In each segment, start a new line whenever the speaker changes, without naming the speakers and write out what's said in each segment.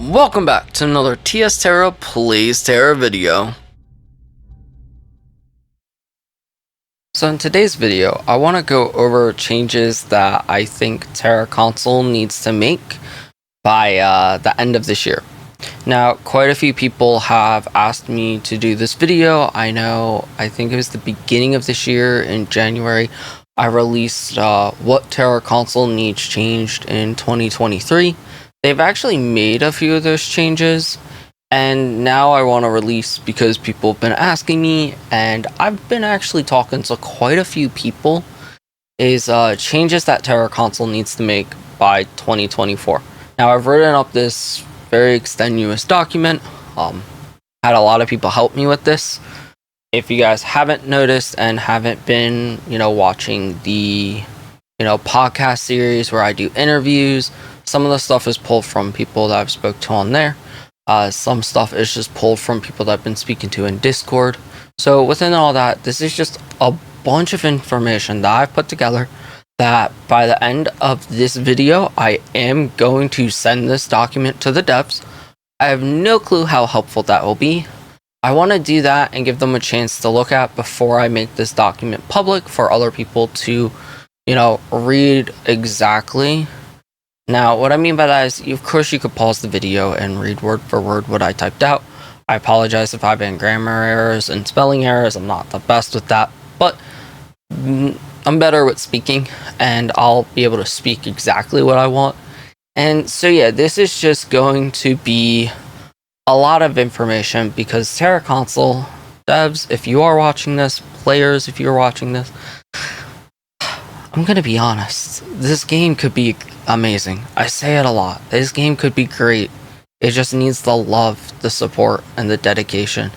Welcome back to another Tera Plays Tera video. So in today's video, I want to go over changes that I think Tera console needs to make by the end of this year. Now, quite a few people have asked me to do this video. I think it was the beginning of this year in January, I released what Tera console needs changed in 2023. They've actually made a few of those changes, and now I want to release because people have been asking me, and I've been actually talking to quite a few people, is changes that Tera console needs to make by 2024. Now, I've written up this very extenuous document, had a lot of people help me with this. If you guys haven't noticed and haven't been, watching the, podcast series where I do interviews, some of the stuff is pulled from people that I've spoke to on there. Some stuff is just pulled from people that I've been speaking to in Discord. So within all that, this is just a bunch of information that I've put together that by the end of this video, I am going to send this document to the devs. I have no clue how helpful that will be. I want to do that and give them a chance to look at before I make this document public for other people to, read exactly. Now, what I mean by that is, of course, you could pause the video and read word for word what I typed out. I apologize if I've been grammar errors and spelling errors. I'm not the best with that, but I'm better with speaking, and I'll be able to speak exactly what I want. And so, yeah, this is just going to be a lot of information because Tera console devs, if you are watching this, players, if you're watching this, I'm gonna be honest, this game could be amazing. I say it a lot. This game could be great. It just needs the love, the support, and the dedication.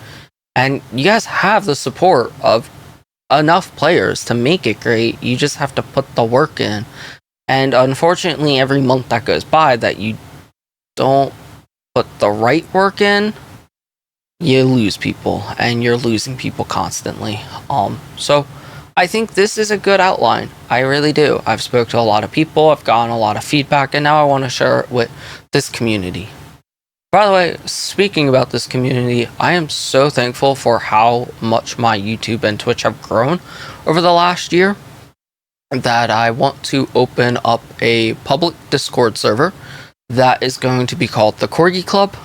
And you guys have the support of enough players to make it great. You just have to put the work in. And unfortunately, every month that goes by that you don't put the right work in, you lose people, and you're losing people constantly. So I think this is a good outline. I really do. I've spoke to a lot of people, I've gotten a lot of feedback, and now I want to share it with this community. By the way, speaking about this community, I am so thankful for how much my YouTube and Twitch have grown over the last year that I want to open up a public Discord server that is going to be called the Corgi Club.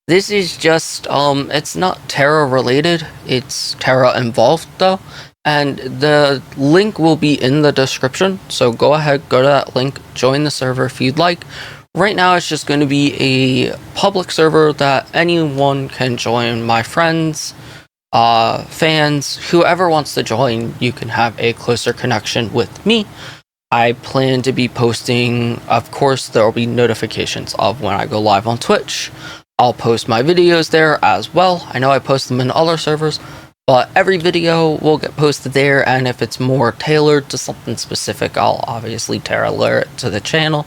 This is just, it's not Tera related, it's Tera involved though. And the link will be in the description, so go ahead, go to that link, join the server if you'd like. Right now it's just going to be a public server that anyone can join. My friends, fans, whoever wants to join, you can have a closer connection with me. I plan to be posting, of course, there will be notifications of when I go live on Twitch. I'll post my videos there as well. I know I post them in other servers, but every video will get posted there, and if it's more tailored to something specific, I'll obviously tailor it to the channel.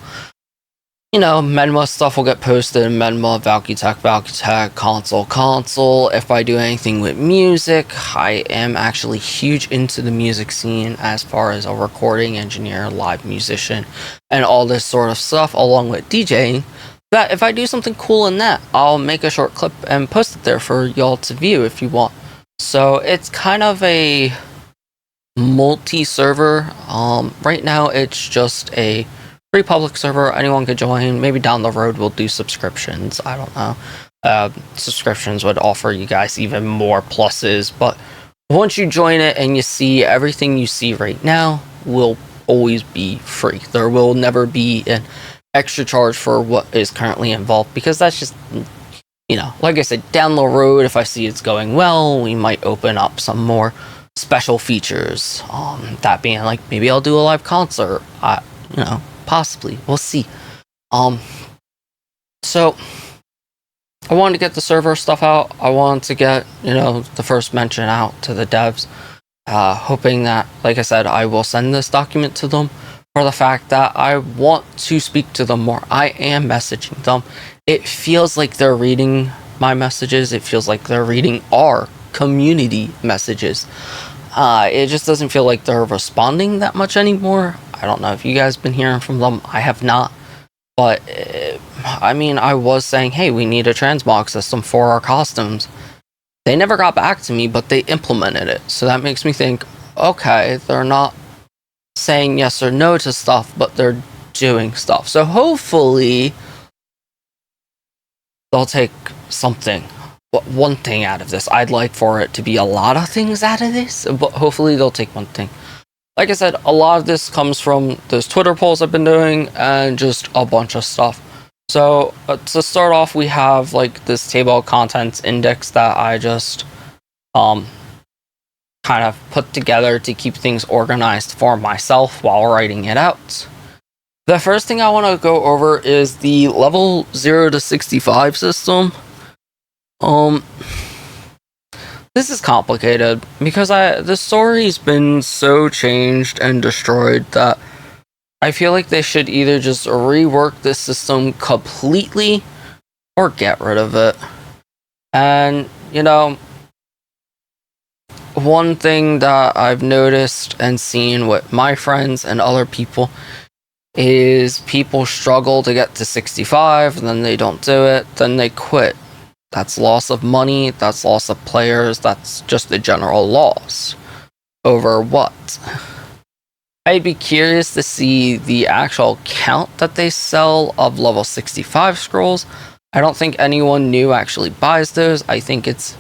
Menma stuff will get posted, Menma, Valkytech, console. If I do anything with music, I am actually huge into the music scene as far as a recording engineer, live musician, and all this sort of stuff, along with DJing. That if I do something cool in that, I'll make a short clip and post it there for y'all to view if you want. So it's kind of a multi-server. Right now it's just a free public server. Anyone could join. Maybe down the road we'll do subscriptions. I don't know. Subscriptions would offer you guys even more pluses. But once you join it and you see everything you see right now will always be free. There will never be an extra charge for what is currently involved, because that's just, like I said, down the road, if I see it's going well, we might open up some more special features. That being like, maybe I'll do a live concert. Possibly. We'll see. So I wanted to get the server stuff out. I wanted to get, the first mention out to the devs. Hoping that, like I said, I will send this document to them for the fact that I want to speak to them more. I am messaging them. It feels like they're reading my messages. It feels like they're reading our community messages. It just doesn't feel like they're responding that much anymore. I don't know if you guys have been hearing from them. I have not. But I mean, I was saying, hey, we need a transmog system for our costumes. They never got back to me, but they implemented it. So that makes me think, okay, they're not saying yes or no to stuff, but they're doing stuff. So hopefully they'll take something, one thing out of this. I'd like for it to be a lot of things out of this, but hopefully they'll take one thing. Like I said, a lot of this comes from those Twitter polls I've been doing and just a bunch of stuff. So to start off, we have like this table of contents index that I just kind of put together to keep things organized for myself while writing it out. The first thing I want to go over is the level 0 to 65 system. This is complicated because the story's been so changed and destroyed that I feel like they should either just rework this system completely or get rid of it. And, you know, one thing that I've noticed and seen with my friends and other people is people struggle to get to 65, and then they don't do it, then they quit. That's loss of money, that's loss of players, that's just a general loss. Over what? I'd be curious to see the actual count that they sell of level 65 scrolls. I don't think anyone new actually buys those. I think it's,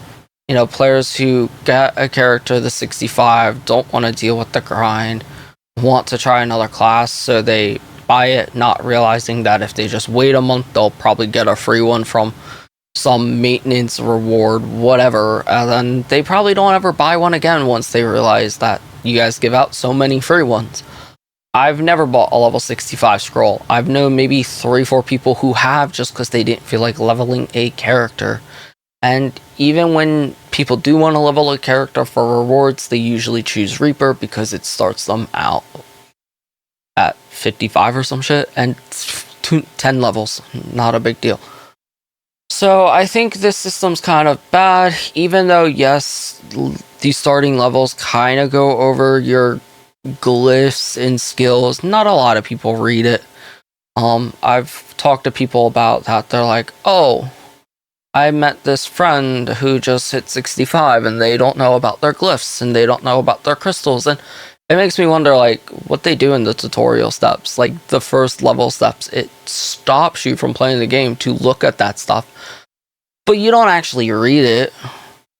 you know, players who get a character to 65, don't want to deal with the grind, want to try another class, so they buy it, not realizing that if they just wait a month, they'll probably get a free one from some maintenance reward, whatever, and then they probably don't ever buy one again once they realize that you guys give out so many free ones. I've never bought a level 65 scroll. I've known maybe 3-4 people who have, just because they didn't feel like leveling a character. And even when people do want to level a character for rewards, they usually choose Reaper because it starts them out at 55 or some shit, and 10 levels, not a big deal. So I think this system's kind of bad, even though, yes, these starting levels kind of go over your glyphs and skills. Not a lot of people read it. I've talked to people about that. They're like, oh, I met this friend who just hit 65 and they don't know about their glyphs and they don't know about their crystals. And it makes me wonder, like, what they do in the tutorial steps, like the first level steps. It stops you from playing the game to look at that stuff, but you don't actually read it.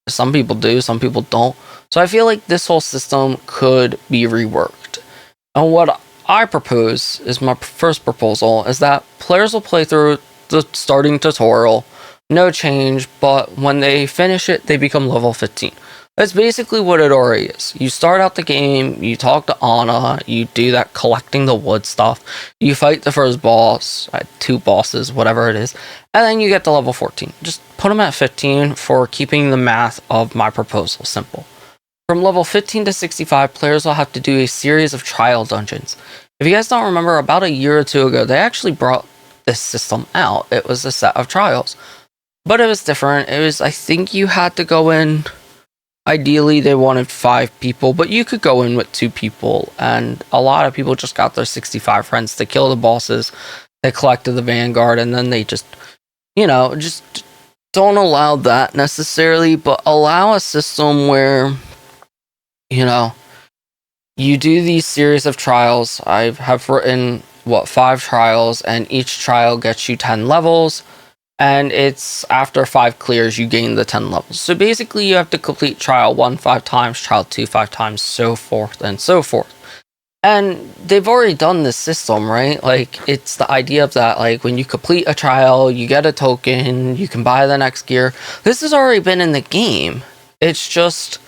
Some people do, some people don't. So I feel like this whole system could be reworked. And what I propose is, my first proposal is that players will play through the starting tutorial, no change, but when they finish it, they become level 15. That's basically what it already is. You start out the game, you talk to Anna, you do that collecting the wood stuff, you fight the first boss, 2 bosses, whatever it is, and then you get to level 14. Just put them at 15 for keeping the math of my proposal simple. From level 15 to 65, players will have to do a series of trial dungeons. If you guys don't remember, about a year or 2 ago, they actually brought this system out. It was a set of trials. But it was different. It was, I think you had to go in... Ideally, they wanted 5 people, but you could go in with 2 people, and a lot of people just got their 65 friends to kill the bosses. They collected the Vanguard, and then they just, you know, just don't allow that necessarily, but allow a system where, you know, you do these series of trials. I have written, 5 trials, and each trial gets you 10 levels. And it's after 5 clears, you gain the 10 levels. So basically, you have to complete trial 1 5 times, trial 2 5 times, so forth and so forth. And they've already done this system, right? Like, it's the idea of that, like, when you complete a trial, you get a token, you can buy the next gear. This has already been in the game. It's just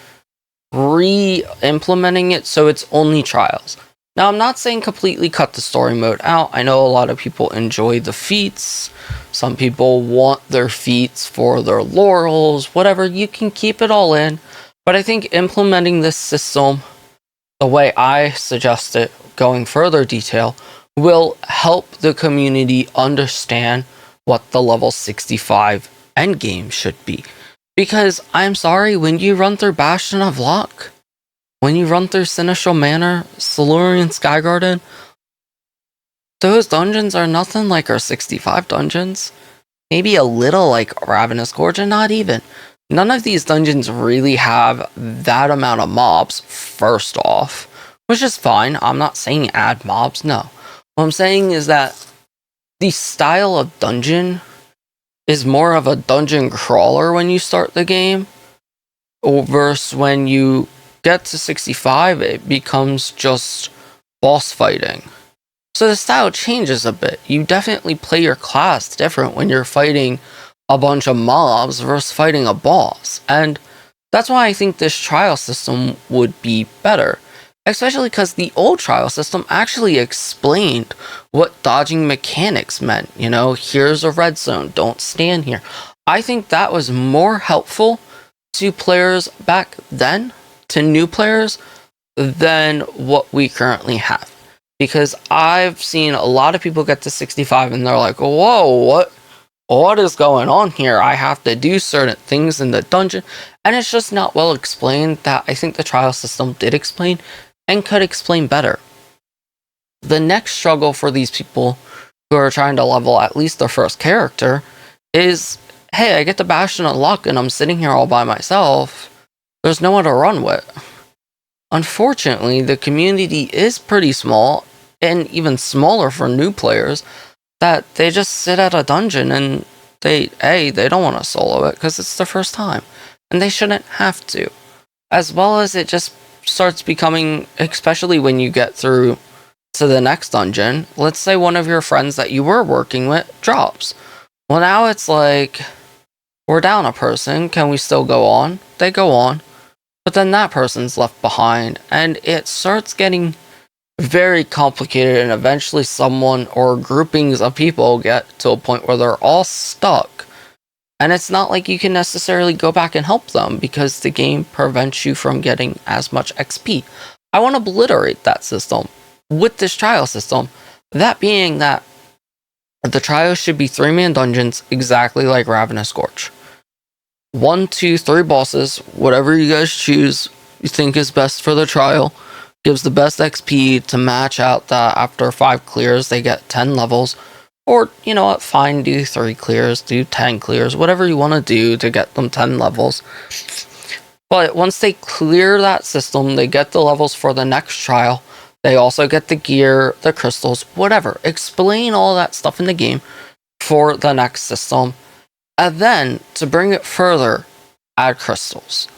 re-implementing it so it's only trials. Now, I'm not saying completely cut the story mode out. I know a lot of people enjoy the feats. Some people want their feats for their laurels, whatever. You can keep it all in. But I think implementing this system the way I suggest it, going further detail, will help the community understand what the level 65 endgame should be. Because, I'm sorry, when you run through Bastion of Luck, when you run through Sinistral Manor, Silurian Sky Garden, those dungeons are nothing like our 65 dungeons. Maybe a little like Ravenous Gorge, and not even. None of these dungeons really have that amount of mobs, first off, which is fine. I'm not saying add mobs, no. What I'm saying is that the style of dungeon is more of a dungeon crawler when you start the game, versus when you get to 65, it becomes just boss fighting. So the style changes a bit. You definitely play your class different when you're fighting a bunch of mobs versus fighting a boss. And that's why I think this trial system would be better. Especially because the old trial system actually explained what dodging mechanics meant. You know, here's a red zone, don't stand here. I think that was more helpful to players back then, to new players, than what we currently have. Because I've seen a lot of people get to 65 and they're like, whoa, what is going on here? I have to do certain things in the dungeon. And it's just not well explained that I think the trial system did explain and could explain better. The next struggle for these people who are trying to level at least their first character is, hey, I get the Bastion of Luck and I'm sitting here all by myself. There's no one to run with. Unfortunately, the community is pretty small, and even smaller for new players, that they just sit at a dungeon and they don't want to solo it because it's their first time. And they shouldn't have to. As well as it just starts becoming, especially when you get through to the next dungeon, let's say one of your friends that you were working with drops. Well, now it's like, we're down a person, can we still go on? They go on. But then that person's left behind, and it starts getting very complicated, and eventually someone or groupings of people get to a point where they're all stuck. And it's not like you can necessarily go back and help them, because the game prevents you from getting as much XP. I want to obliterate that system with this trial system. That being that the trials should be 3-man dungeons, exactly like Ravenous Gorge. 1, 2, 3 bosses, whatever you guys choose, you think is best for the trial, gives the best XP to match out that after 5 clears they get 10 levels, or you know what, fine, do 3 clears, do 10 clears, whatever you want to do to get them 10 levels. But once they clear that system, they get the levels for the next trial. They also get the gear, the crystals, whatever. Explain all that stuff in the game for the next system. And then, to bring it further, add crystals.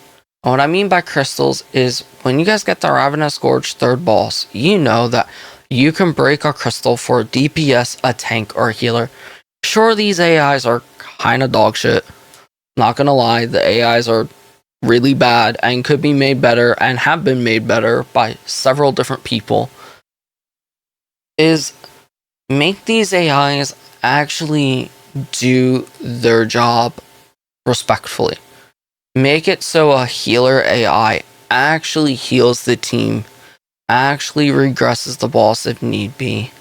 And what I mean by crystals is, when you guys get the Ravenous Gorge 3rd boss, you know that you can break a crystal for a DPS, a tank, or a healer. Sure, these AIs are kinda dog shit. Not gonna lie, the AIs are really bad and could be made better, and have been made better by several different people. Is make these AIs actually do their job respectfully. Make it so a healer AI actually heals the team, actually regresses the boss if need be,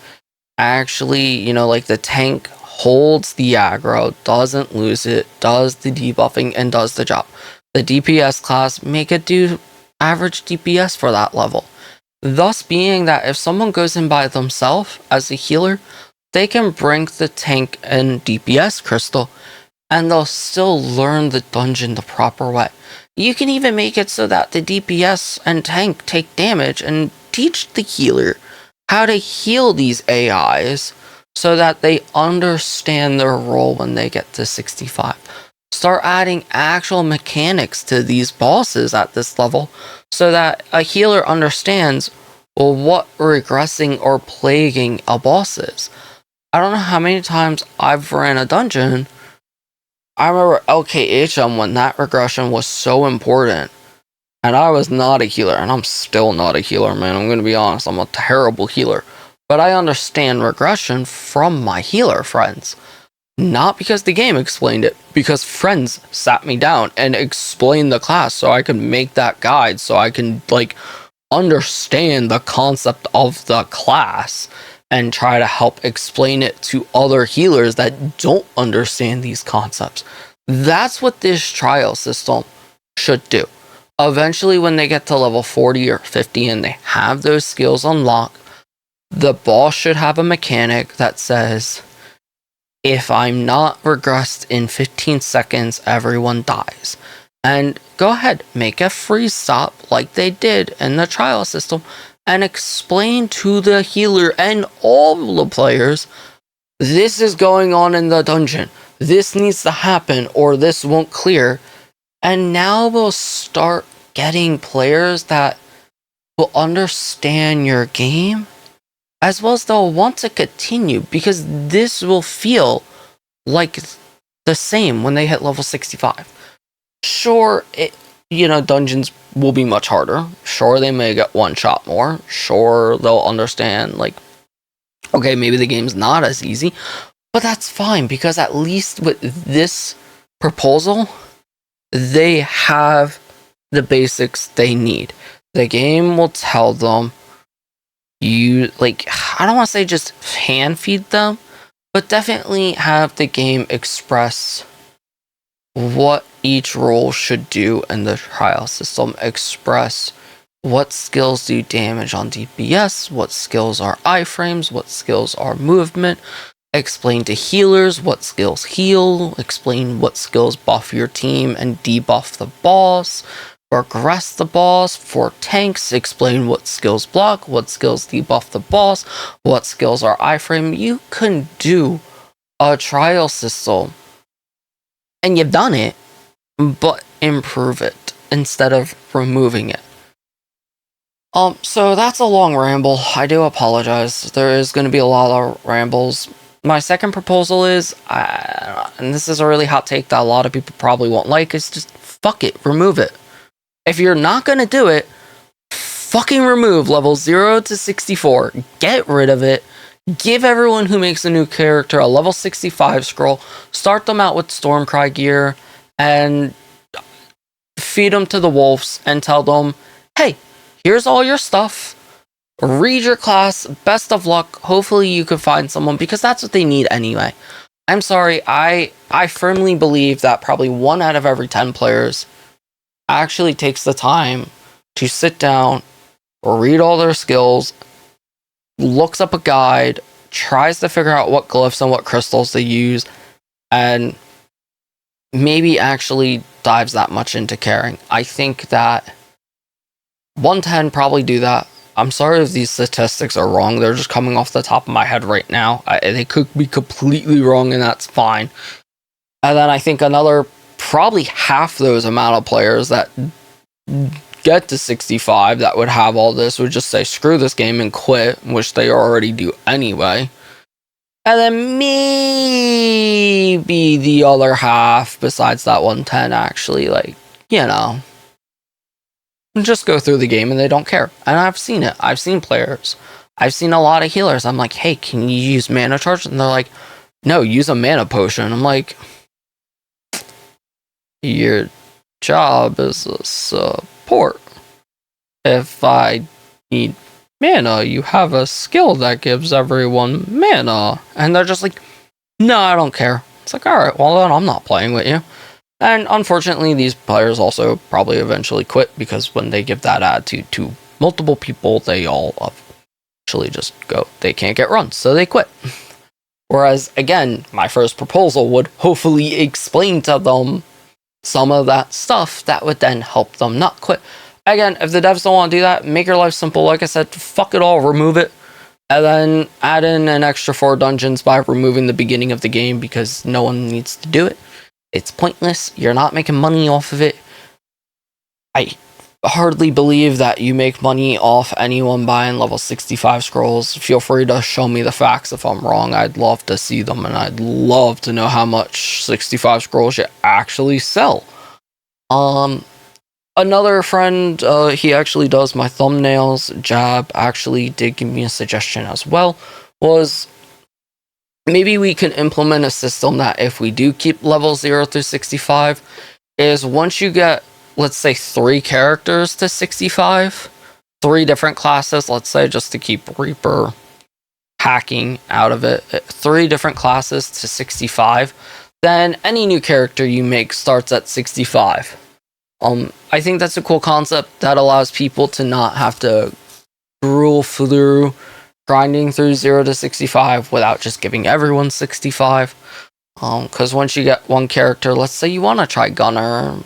actually, you know, like the tank holds the aggro, doesn't lose it, does the debuffing, and does the job. The DPS class, make it do average DPS for that level. Thus being that if someone goes in by themselves as a healer, they can bring the tank and DPS crystal, and they'll still learn the dungeon the proper way. You can even make it so that the DPS and tank take damage and teach the healer how to heal these AIs so that they understand their role when they get to 65. Start adding actual mechanics to these bosses at this level so that a healer understands, well, what regressing or plaguing a boss is. I don't know how many times I've ran a dungeon. I remember LKHM when that regression was so important. And I was not a healer, and I'm still not a healer, man. I'm going to be honest, I'm a terrible healer. But I understand regression from my healer friends. Not because the game explained it, because friends sat me down and explained the class so I could make that guide, so I can, like, understand the concept of the class and try to help explain it to other healers that don't understand these concepts. That's what this trial system should do. Eventually, when they get to level 40 or 50 and they have those skills unlocked, the boss should have a mechanic that says, if I'm not regressed in 15 seconds, everyone dies. And go ahead, make a freeze stop like they did in the trial system, and explain to the healer and all the players, this is going on in the dungeon. This needs to happen or this won't clear. And now we'll start getting players that will understand your game, as well as they'll want to continue, because this will feel like the same when they hit level 65. Sure, dungeons will be much harder. Sure, they may get one shot more. Sure, they'll understand, like, okay, maybe the game's not as easy, but that's fine, because at least with this proposal, they have the basics they need. The game will tell them, I don't want to say just hand feed them, but definitely have the game express what each role should do in the trial system. Express what skills do damage on DPS, what skills are iframes, what skills are movement. Explain to healers what skills heal. Explain what skills buff your team and debuff the boss. Progress the boss. For tanks, explain what skills block, what skills debuff the boss, what skills are iframe. You can do a trial system, and you've done it, but improve it instead of removing it. So that's a long ramble. I do apologize. There is going to be a lot of rambles. My second proposal is, and this is a really hot take that a lot of people probably won't like, is just fuck it, remove it. If you're not going to do it, fucking remove level 0 to 64. Get rid of it. Give everyone who makes a new character a level 65 scroll. Start them out with Stormcry gear and feed them to the wolves and tell them, hey, here's all your stuff. Read your class. Best of luck. Hopefully you can find someone, because that's what they need anyway. I'm sorry. I firmly believe that probably 1 out of every 10 players actually takes the time to sit down, read all their skills, looks up a guide, tries to figure out what glyphs and what crystals they use, and maybe actually dives that much into caring. I think that 110 probably do that. I'm sorry if these statistics are wrong. They're just coming off the top of my head right now. They could be completely wrong, and that's fine. And then I think another probably half those amount of players that get to 65 that would have all this would just say screw this game and quit, which they already do anyway. And then maybe the other half, besides that 110, actually, just go through the game and they don't care. And I've seen it. I've seen players. I've seen a lot of healers. I'm like, hey, can you use mana charge? And they're like, no, use a mana potion. I'm like, your job is a support. If I need mana, you have a skill that gives everyone mana. And they're just like, no, I don't care. It's like, alright, well then I'm not playing with you. And unfortunately, these players also probably eventually quit, because when they give that attitude to multiple people, they all actually just go, they can't get runs, so they quit. Whereas, again, my first proposal would hopefully explain to them some of that stuff that would then help them not quit. Again, if the devs don't want to do that, make your life simple. Like I said, fuck it all, remove it. And then add in an extra 4 dungeons by removing the beginning of the game, because no one needs to do it. It's pointless. You're not making money off of it. I hardly believe that you make money off anyone buying level 65 scrolls. Feel free to show me the facts if I'm wrong. I'd love to see them, and I'd love to know how much 65 scrolls you actually sell. Another friend, he actually does my thumbnails, Jab, actually did give me a suggestion as well, was maybe we can implement a system that if we do keep level 0 through 65, is once you get, let's say, 3 characters to 65, 3 different classes, let's say, just to keep Reaper hacking out of it, 3 different classes to 65, then any new character you make starts at 65. I think that's a cool concept that allows people to not have to rule through grinding through 0 to 65 without just giving everyone 65. Because once you get one character, let's say you want to try Gunner,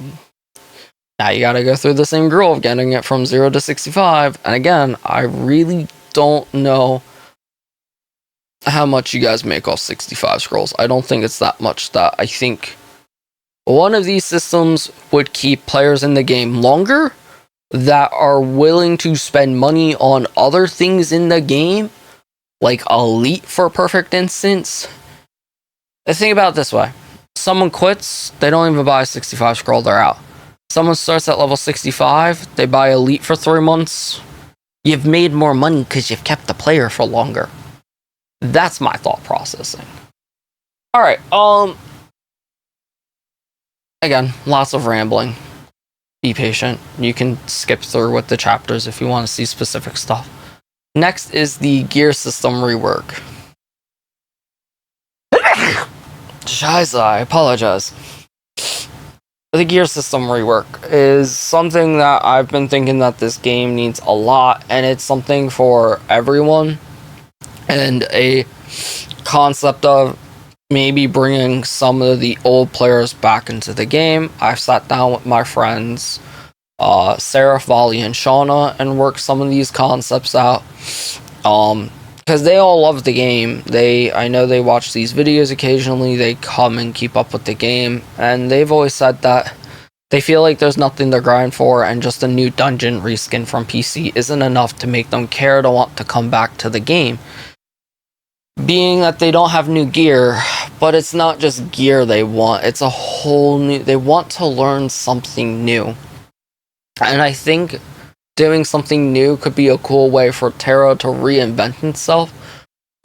now you gotta go through the same grill of getting it from 0 to 65. And again, I really don't know how much you guys make off 65 scrolls. I don't think it's that much. That I think one of these systems would keep players in the game longer that are willing to spend money on other things in the game, like Elite for perfect instance. Think about it this way. Someone quits, they don't even buy a 65 scroll, they're out. Someone starts at level 65, they buy Elite for 3 months. You've made more money because you've kept the player for longer. That's my thought processing. Alright, again, lots of rambling. Be patient. You can skip through with the chapters if you want to see specific stuff. Next is the gear system rework. Scheiße, I apologize. The gear system rework is something that I've been thinking that this game needs a lot, and it's something for everyone, and a concept of maybe bringing some of the old players back into the game. I've sat down with my friends Sarah, Volley, and Shauna and worked some of these concepts out. Because they all love the game. I know they watch these videos occasionally, they come and keep up with the game, and they've always said that they feel like there's nothing to grind for, and just a new dungeon reskin from PC isn't enough to make them care to want to come back to the game. Being that they don't have new gear, but it's not just gear they want, it's a whole new, they want to learn something new. And I think doing something new could be a cool way for Tera to reinvent itself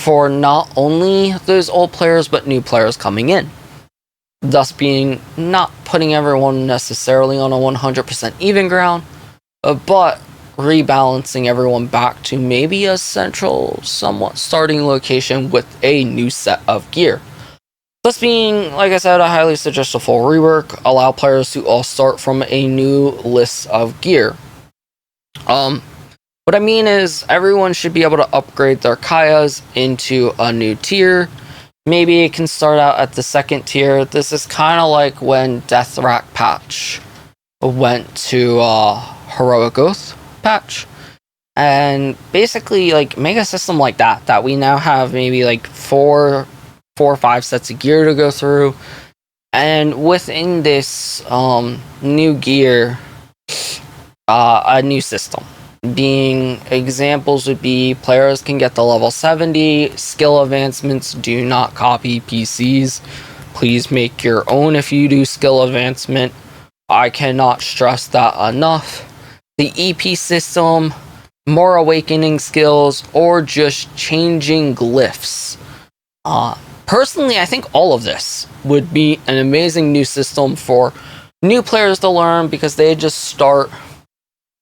for not only those old players, but new players coming in. Thus being not putting everyone necessarily on a 100% even ground, but rebalancing everyone back to maybe a central, somewhat starting location with a new set of gear. Thus being, like I said, a highly suggestible rework, allow players to all start from a new list of gear. What I mean is, everyone should be able to upgrade their Kayas into a new tier. Maybe it can start out at the 2nd tier. This is kind of like when Death Rack patch went to Heroic Oath patch. And basically, like, make a system like that we now have maybe like 4 or 5 sets of gear to go through. And within this new gear, a new system. Being examples would be players can get to level 70, skill advancements, do not copy PCs. Please make your own if you do skill advancement. I cannot stress that enough. The EP system, more awakening skills, or just changing glyphs. Personally, I think all of this would be an amazing new system for new players to learn, because they just start.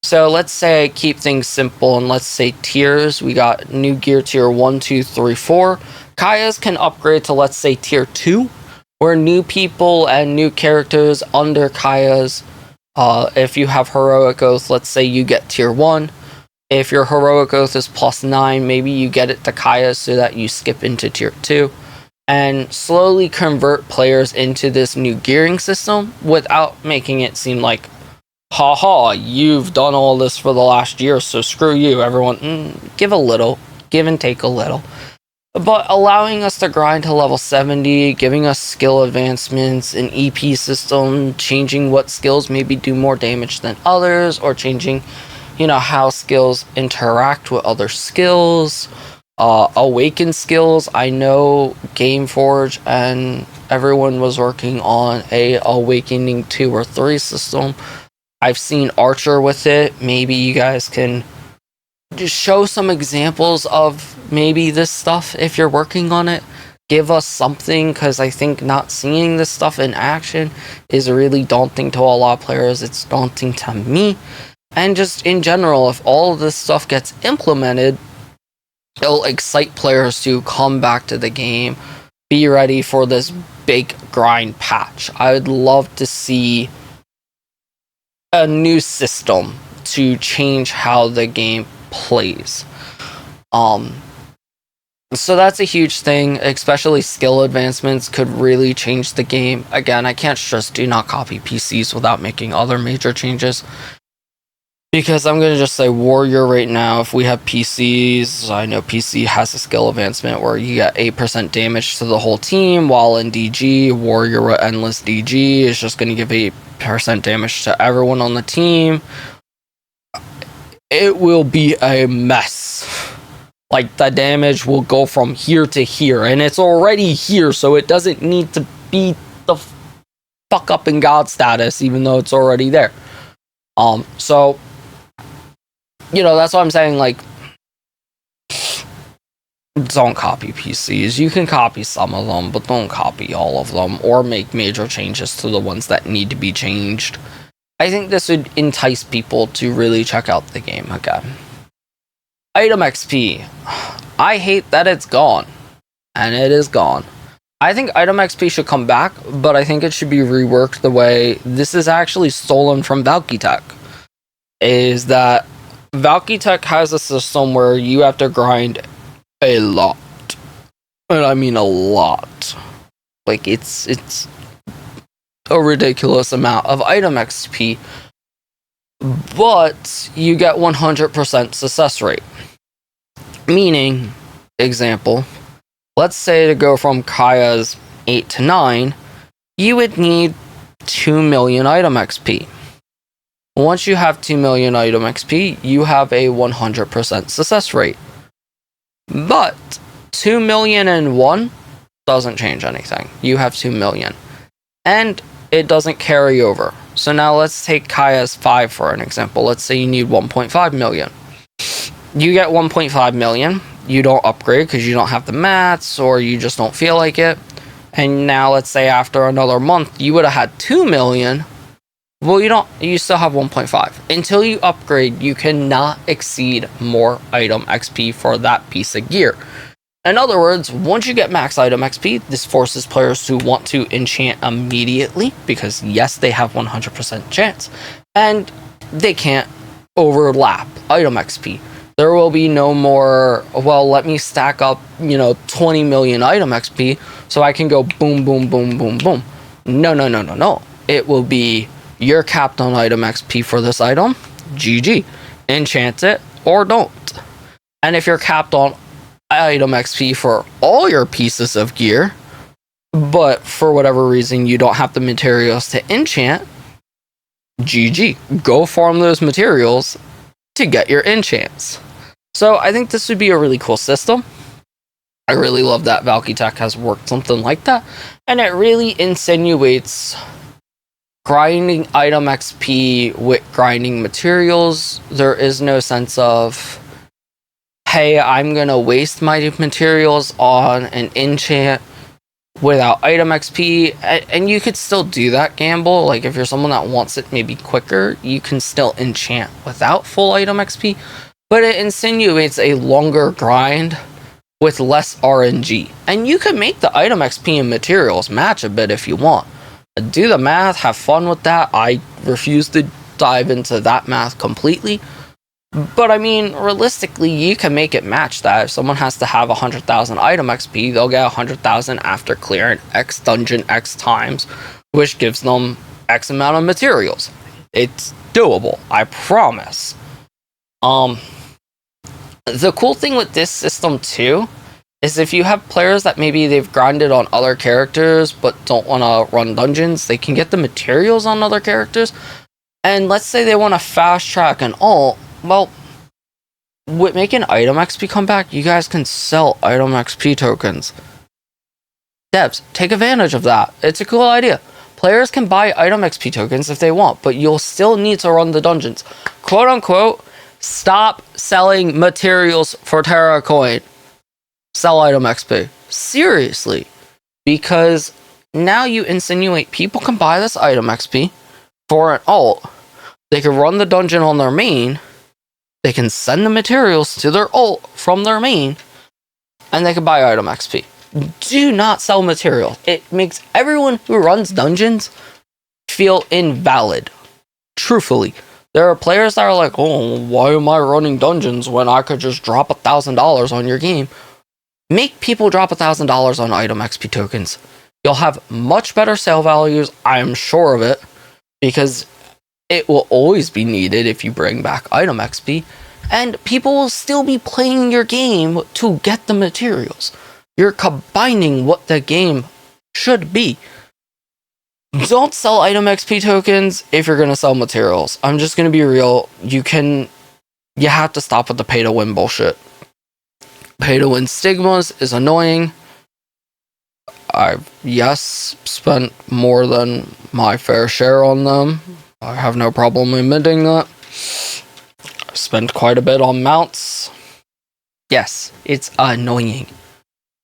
So let's say I keep things simple and let's say tiers. We got new gear tier 1, 2, 3, 4. Kayas can upgrade to, let's say, tier 2, where new people and new characters under Kayas, if you have Heroic Oath, let's say you get tier 1. If your Heroic Oath is +9, maybe you get it to Kayas so that you skip into tier 2. And slowly convert players into this new gearing system without making it seem like, haha, you've done all this for the last year, so screw you, everyone. Give and take a little. But allowing us to grind to level 70, giving us skill advancements, an EP system, changing what skills maybe do more damage than others, or changing, how skills interact with other skills. Awaken skills. I know Gameforge and everyone was working on a Awakening 2 or 3 system. I've seen Archer with it. Maybe you guys can just show some examples of maybe this stuff if you're working on it. Give us something, because I think not seeing this stuff in action is really daunting to a lot of players. It's daunting to me. And just in general, if all of this stuff gets implemented, it'll excite players to come back to the game, be ready for this big grind patch. I would love to see a new system to change how the game plays. So that's a huge thing, especially skill advancements could really change the game. Again, I can't stress do not copy PCs without making other major changes. Because I'm going to just say Warrior right now, if we have PCs, I know PC has a skill advancement where you get 8% damage to the whole team, while in DG, Warrior with Endless DG is just going to give 8% damage to everyone on the team. It will be a mess. Like, the damage will go from here to here, and it's already here, so it doesn't need to be the fuck up in God status, even though it's already there. So, you know, that's what I'm saying, like, don't copy PCs. You can copy some of them, but don't copy all of them, or make major changes to the ones that need to be changed. I think this would entice people to really check out the game again. Item XP. I hate that it's gone. And it is gone. I think item XP should come back, but I think it should be reworked the way this is actually stolen from Valky Tech. Is that Valky Tech has a system where you have to grind a lot. And I mean a lot. Like, it's a ridiculous amount of item XP. But you get 100% success rate. Meaning, example, let's say to go from Kaya's 8 to 9, you would need 2 million item XP. Once you have 2 million item XP, you have a 100% success rate. But 2 million and 1 doesn't change anything. You have 2 million. And it doesn't carry over. So now let's take Kaya's 5 for an example. Let's say you need 1.5 million. You get 1.5 million. You don't upgrade because you don't have the mats or you just don't feel like it. And now let's say after another month, you would have had 2 million. Well, you still have 1.5. Until you upgrade, you cannot exceed more item XP for that piece of gear. In other words, once you get max item XP, this forces players to want to enchant immediately because yes, they have 100% chance. And they can't overlap item XP. There will be no more, well, let me stack up, 20 million item XP so I can go boom, boom, boom, boom, boom. No. It will be, you're capped on item XP for this item, GG. Enchant it or don't. And if you're capped on item XP for all your pieces of gear, but for whatever reason you don't have the materials to enchant, GG. Go farm those materials to get your enchants. So I think this would be a really cool system. I really love that Valky Tech has worked something like that. And it really insinuates grinding item XP with grinding materials. There is no sense of, hey, I'm going to waste my materials on an enchant without item XP. And you could still do that gamble. Like, if you're someone that wants it maybe quicker, you can still enchant without full item XP. But it insinuates a longer grind with less RNG. And you can make the item XP and materials match a bit if you want. Do the math, have fun with that. I refuse to dive into that math completely. But I mean, realistically, you can make it match that. If someone has to have 100,000 item XP, they'll get 100,000 after clearing X dungeon X times, which gives them X amount of materials. It's doable, I promise. The cool thing with this system too is if you have players that maybe they've grinded on other characters but don't want to run dungeons, they can get the materials on other characters. And let's say they want to fast track an ult. Well, with making item XP come back, you guys can sell item XP tokens. Devs, take advantage of that. It's a cool idea. Players can buy item XP tokens if they want, but you'll still need to run the dungeons. Quote unquote, stop selling materials for Tera coin. Sell item XP. Seriously. Because now you insinuate people can buy this item XP for an ult. They can run the dungeon on their main. They can send the materials to their ult from their main. And they can buy item XP. Do not sell material. It makes everyone who runs dungeons feel invalid. Truthfully. There are players that are like, oh, why am I running dungeons when I could just drop $1,000 on your game? Make people drop $1,000 on item XP tokens. You'll have much better sale values, I'm sure of it, because it will always be needed if you bring back item XP, and people will still be playing your game to get the materials. You're combining what the game should be. Don't sell item XP tokens if you're going to sell materials. I'm just going to be real. You have to stop with the pay to win bullshit. Pay to win stigmas is annoying. I've, yes, spent more than my fair share on them. I have no problem admitting that. I spent quite a bit on mounts. Yes, it's annoying.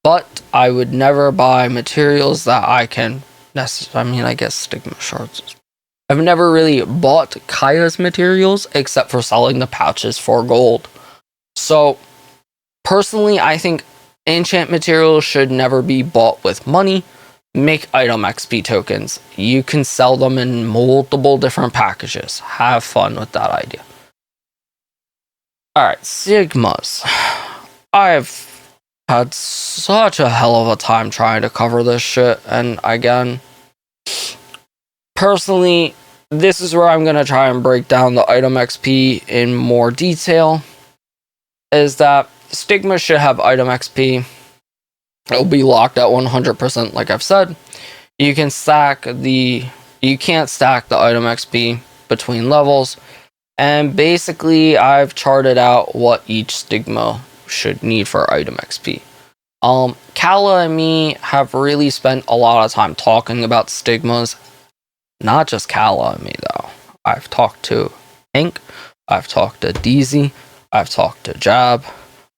But I would never buy materials that I can necessarily, I guess Stigma shards. I've never really bought Kaya's materials except for selling the pouches for gold. So, personally, I think enchant materials should never be bought with money. Make item XP tokens. You can sell them in multiple different packages. Have fun with that idea. Alright, Stigmas. I've had such a hell of a time trying to cover this shit, and again, personally, this is where I'm going to try and break down the item XP in more detail, is that Stigma should have item XP. It'll be locked at 100%, like I've said. You can't stack the item XP between levels, and basically I've charted out what each Stigma should need for item XP. Kala and me have really spent a lot of time talking about stigmas. Not just Kala and me, though. I've talked to Hank, I've talked to DZ, I've talked to Jab,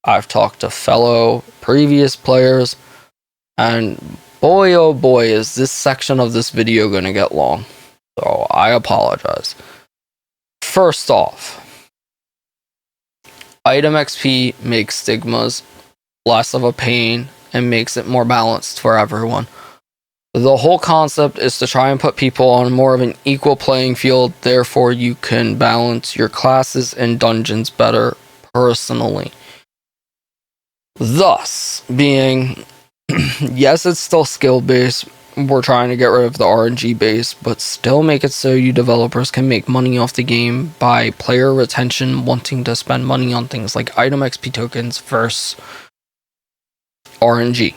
I've talked to fellow previous players, and boy oh boy is this section of this video gonna get long. So I apologize. First off, item XP makes stigmas less of a pain and makes it more balanced for everyone. The whole concept is to try and put people on more of an equal playing field, therefore you can balance your classes and dungeons better personally. Thus, being, yes, it's still skill based, we're trying to get rid of the RNG base, but still make it so you developers can make money off the game by player retention, wanting to spend money on things like item XP tokens versus RNG.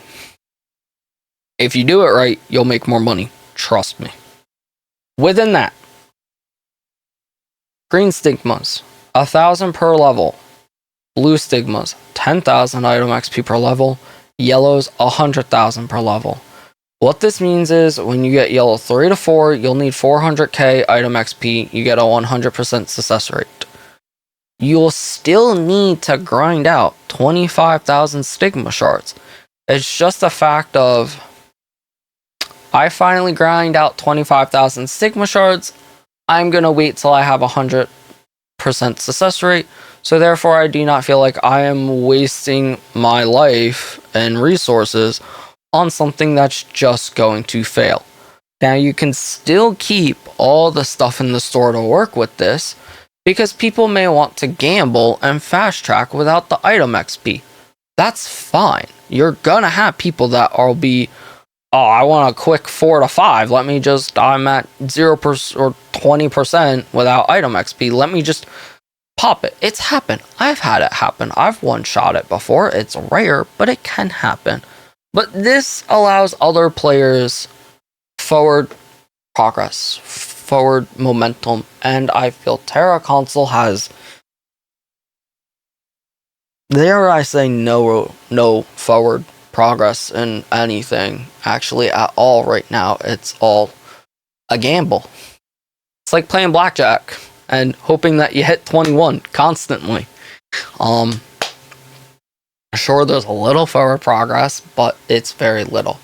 If you do it right, you'll make more money. Trust me. Within that, green stigmas, 1,000 per level. Blue stigmas, 10,000 item XP per level. Yellows, 100,000 per level. What this means is when you get yellow 3 to 4, you'll need 400k item XP. You get a 100% success rate. You'll still need to grind out 25,000 stigma shards. It's just a fact of, I finally grind out 25,000 stigma shards. I'm gonna wait till I have 100% success rate. So therefore, I do not feel like I am wasting my life and resources on something that's just going to fail. Now, you can still keep all the stuff in the store to work with this, because people may want to gamble and fast track without the item XP. That's fine. You're gonna have people that will be, oh, I want a quick 4 to 5. I'm at 0% or 20% without item XP. Let me just pop it. It's happened. I've had it happen. I've one-shot it before. It's rare, but it can happen. But this allows other players forward progress, forward momentum, and I feel Tera console has, dare I say, no forward progress in anything actually at all right now. It's all a gamble. It's like playing blackjack and hoping that you hit 21 constantly. Sure, there's a little forward progress, but it's very little.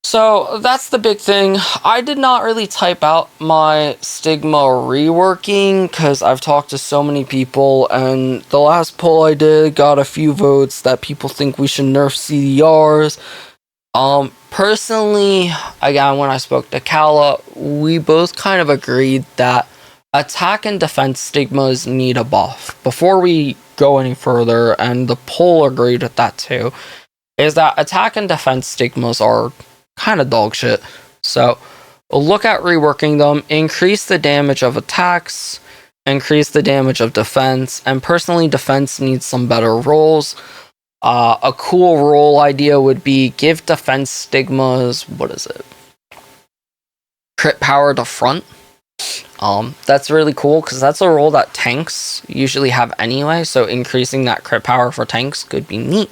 So that's the big thing. I did not really type out my Stigma reworking because I've talked to so many people, and the last poll I did got a few votes that people think we should nerf CDRs. Personally, again, when I spoke to Kala, we both kind of agreed that attack and defense stigmas need a buff. Before we go any further, and the poll agreed with that too, is that attack and defense stigmas are kind of dog shit. So look at reworking them, increase the damage of attacks, increase the damage of defense, and personally, defense needs some better rolls. A cool roll idea would be give defense stigmas, what is it? Crit power to front. That's really cool because that's a roll that tanks usually have anyway, so increasing that crit power for tanks could be neat.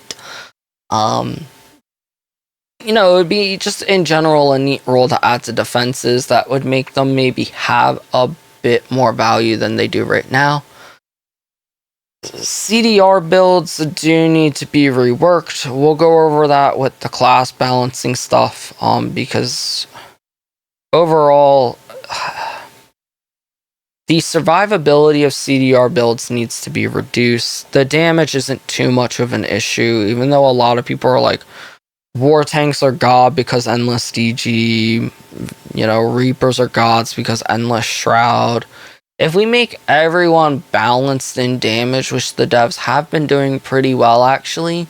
It would be just in general a neat roll to add to defenses that would make them maybe have a bit more value than they do right now. CDR builds do need to be reworked. We'll go over that with the class balancing stuff, because overall, the survivability of CDR builds needs to be reduced. The damage isn't too much of an issue, even though a lot of people are like, war tanks are god because endless DG, Reapers are gods because endless shroud. If we make everyone balanced in damage, which the devs have been doing pretty well actually,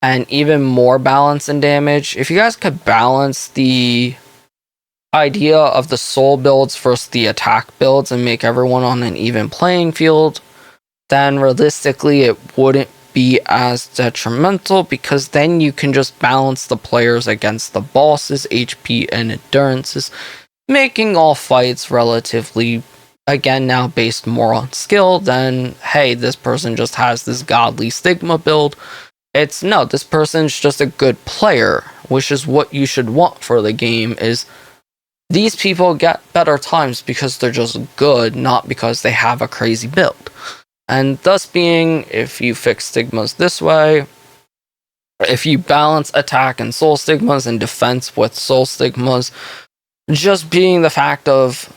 and even more balanced in damage, if you guys could balance the idea of the soul builds versus the attack builds and make everyone on an even playing field, then realistically it wouldn't be as detrimental, because then you can just balance the players against the bosses' HP and endurances, making all fights relatively, again, now based more on skill than, hey, this person just has this godly Stigma build. It's no, this person's just a good player, which is what you should want for the game, is these people get better times because they're just good, not because they have a crazy build. And thus being, if you fix stigmas this way, if you balance attack and soul stigmas and defense with soul stigmas, just being the fact of,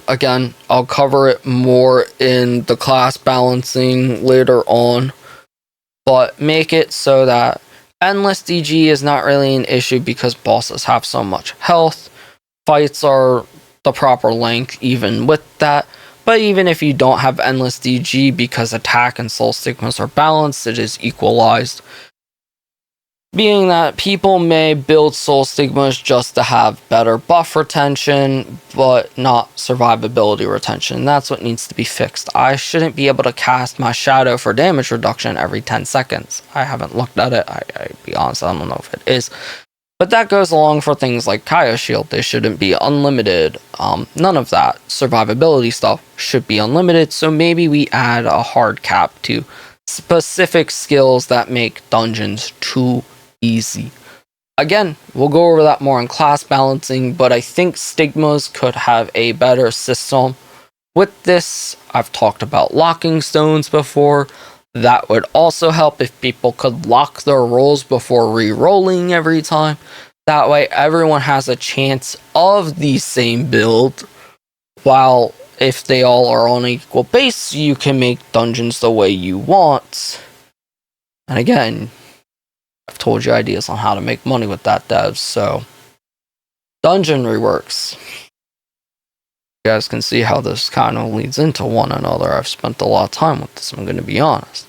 again, I'll cover it more in the class balancing later on, but make it so that endless DG is not really an issue because bosses have so much health. Fights are the proper length even with that. But even if you don't have endless DG, because attack and soul stigmas are balanced, it is equalized. Being that people may build soul stigmas just to have better buff retention, but not survivability retention. That's what needs to be fixed. I shouldn't be able to cast my shadow for damage reduction every 10 seconds. I haven't looked at it. I'll be honest, I don't know if it is. But that goes along for things like Kaya Shield. They shouldn't be unlimited. None of that survivability stuff should be unlimited. So maybe we add a hard cap to specific skills that make dungeons too easy. Again, we'll go over that more in class balancing, but I think stigmas could have a better system. With this, I've talked about locking stones before. That would also help if people could lock their rolls before re-rolling every time. That way everyone has a chance of the same build, while if they all are on equal base, you can make dungeons the way you want. And again, I've told you ideas on how to make money with that, devs, so dungeon reworks. You guys can see how this kind of leads into one another. I've spent a lot of time with this, I'm going to be honest.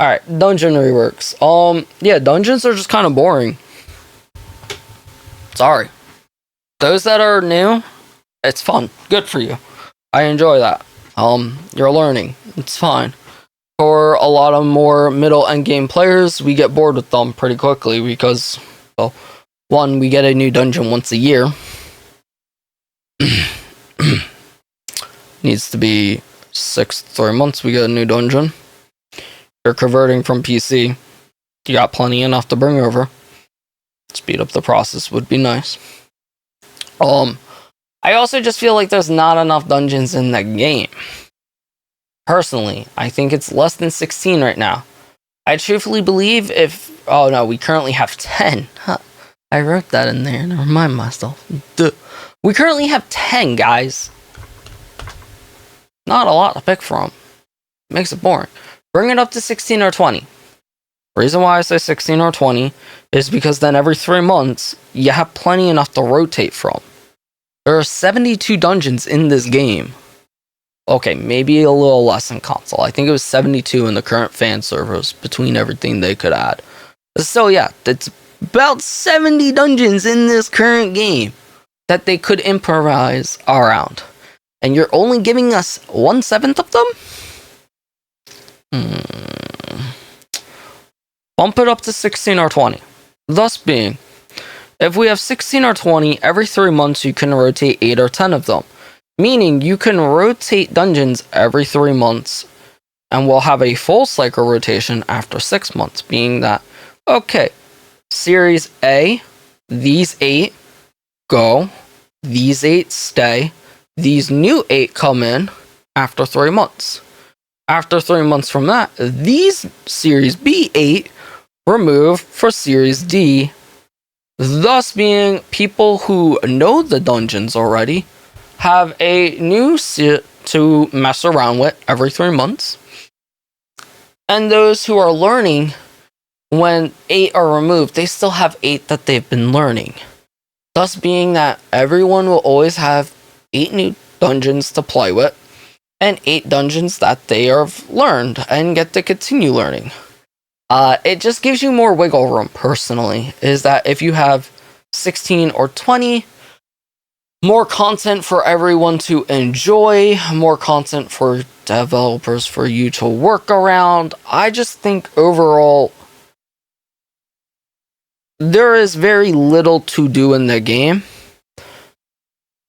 Alright, dungeon reworks. Yeah, dungeons are just kind of boring. Sorry. Those that are new, it's fun. Good for you. I enjoy that. You're learning. It's fine. For a lot of more middle end game players, we get bored with them pretty quickly because, well, one, we get a new dungeon once a year. Needs to be 3 months we get a new dungeon. You're converting from PC. You got plenty enough to bring over. Speed up the process would be nice. I also just feel like there's not enough dungeons in the game. Personally, I think it's less than 16 right now. I truthfully believe if... Oh no, we currently have 10. Huh. I wrote that in there to remind myself. Duh. We currently have 10, guys. Not a lot to pick from. Makes it boring. Bring it up to 16 or 20. Reason why I say 16 or 20 is because then every 3 months, you have plenty enough to rotate from. There are 72 dungeons in this game. Okay, maybe a little less in console. I think it was 72 in the current fan servers between everything they could add. So yeah, that's about 70 dungeons in this current game that they could improvise around. And you're only giving us 1/7 of them? Bump it up to 16 or 20. Thus being, if we have 16 or 20, every 3 months you can rotate 8 or 10 of them. Meaning you can rotate dungeons every 3 months, and we'll have a full cycle rotation after 6 months, being that, okay, Series A, these 8 go, these 8 stay, these new 8 come in after 3 months. After 3 months from that, these Series B 8 remove for Series D, thus being people who know the dungeons already have a new set to mess around with every 3 months. And those who are learning, when 8 are removed, they still have 8 that they've been learning. Thus being that everyone will always have 8 new dungeons to play with, and 8 dungeons that they have learned and get to continue learning. It just gives you more wiggle room, personally, is that if you have 16 or 20, more content for everyone to enjoy, more content for developers for you to work around. I just think overall, there is very little to do in the game.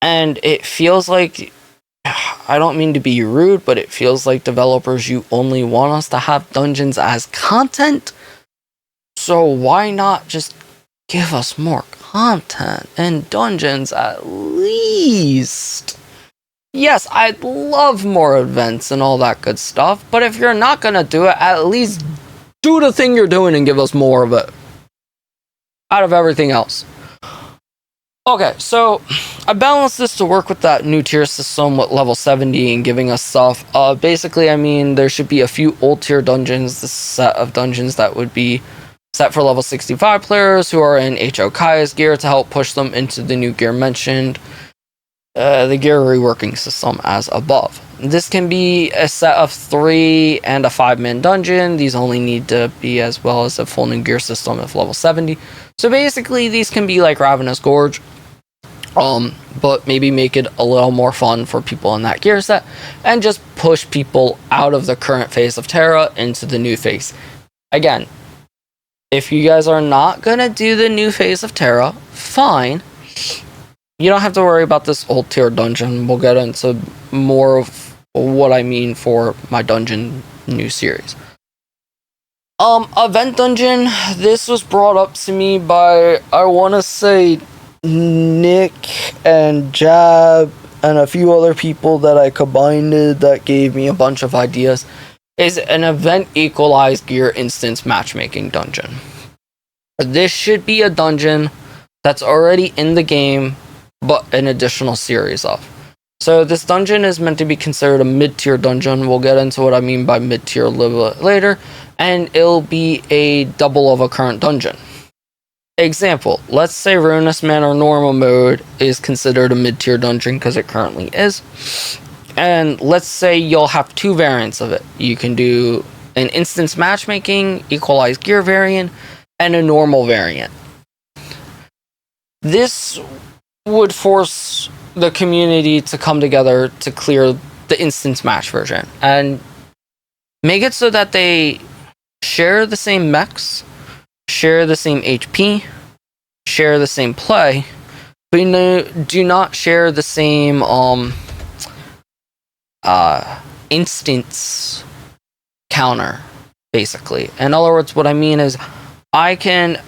And it feels like, I don't mean to be rude, but it feels like developers, you only want us to have dungeons as content. So why not just give us more content and dungeons at least? Yes, I'd love more events and all that good stuff, but if you're not gonna do it, at least do the thing you're doing and give us more of it out of everything else. Okay, so I balanced this to work with that new tier system with level 70 and giving us stuff. Basically, I mean, there should be a few old tier dungeons, the set of dungeons that would be set for level 65 players who are in H.O. Kaya's gear to help push them into the new gear mentioned, the gear reworking system as above. This can be a set of 3 and a 5-man dungeon. These only need to be as well as a full new gear system of level 70. So basically, these can be like Ravenous Gorge, but maybe make it a little more fun for people in that gear set, and just push people out of the current phase of Tera into the new phase. Again, if you guys are not gonna do the new phase of Tera, fine. You don't have to worry about this old tier dungeon. We'll get into more of what I mean for my dungeon new series. Event dungeon. This was brought up to me by, I want to say, Nick and Jab and a few other people that I combined that gave me a bunch of ideas. Is an event equalized gear instance matchmaking dungeon. This should be a dungeon that's already in the game, but an additional series of. So this dungeon is meant to be considered a mid-tier dungeon. We'll get into what I mean by mid-tier a little bit later, and it'll be a double of a current dungeon. Example, let's say Ruinous Manor normal mode is considered a mid-tier dungeon because it currently is. And let's say you'll have 2 variants of it. You can do an instance matchmaking, equalized gear variant, and a normal variant. This would force the community to come together to clear the instance match version and make it so that they share the same mechs, share the same HP, share the same play, but do not share the same instance counter, basically. In other words, what I mean is I can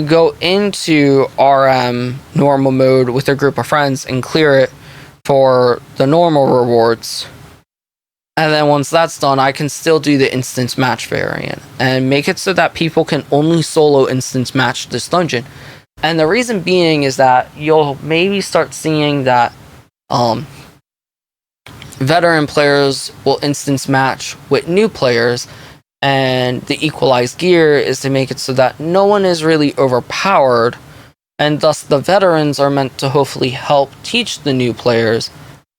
go into RM normal mode with a group of friends and clear it for the normal rewards. And then once that's done, I can still do the instance match variant and make it so that people can only solo instance match this dungeon. And the reason being is that you'll maybe start seeing that veteran players will instance match with new players, and the equalized gear is to make it so that no one is really overpowered, and thus the veterans are meant to hopefully help teach the new players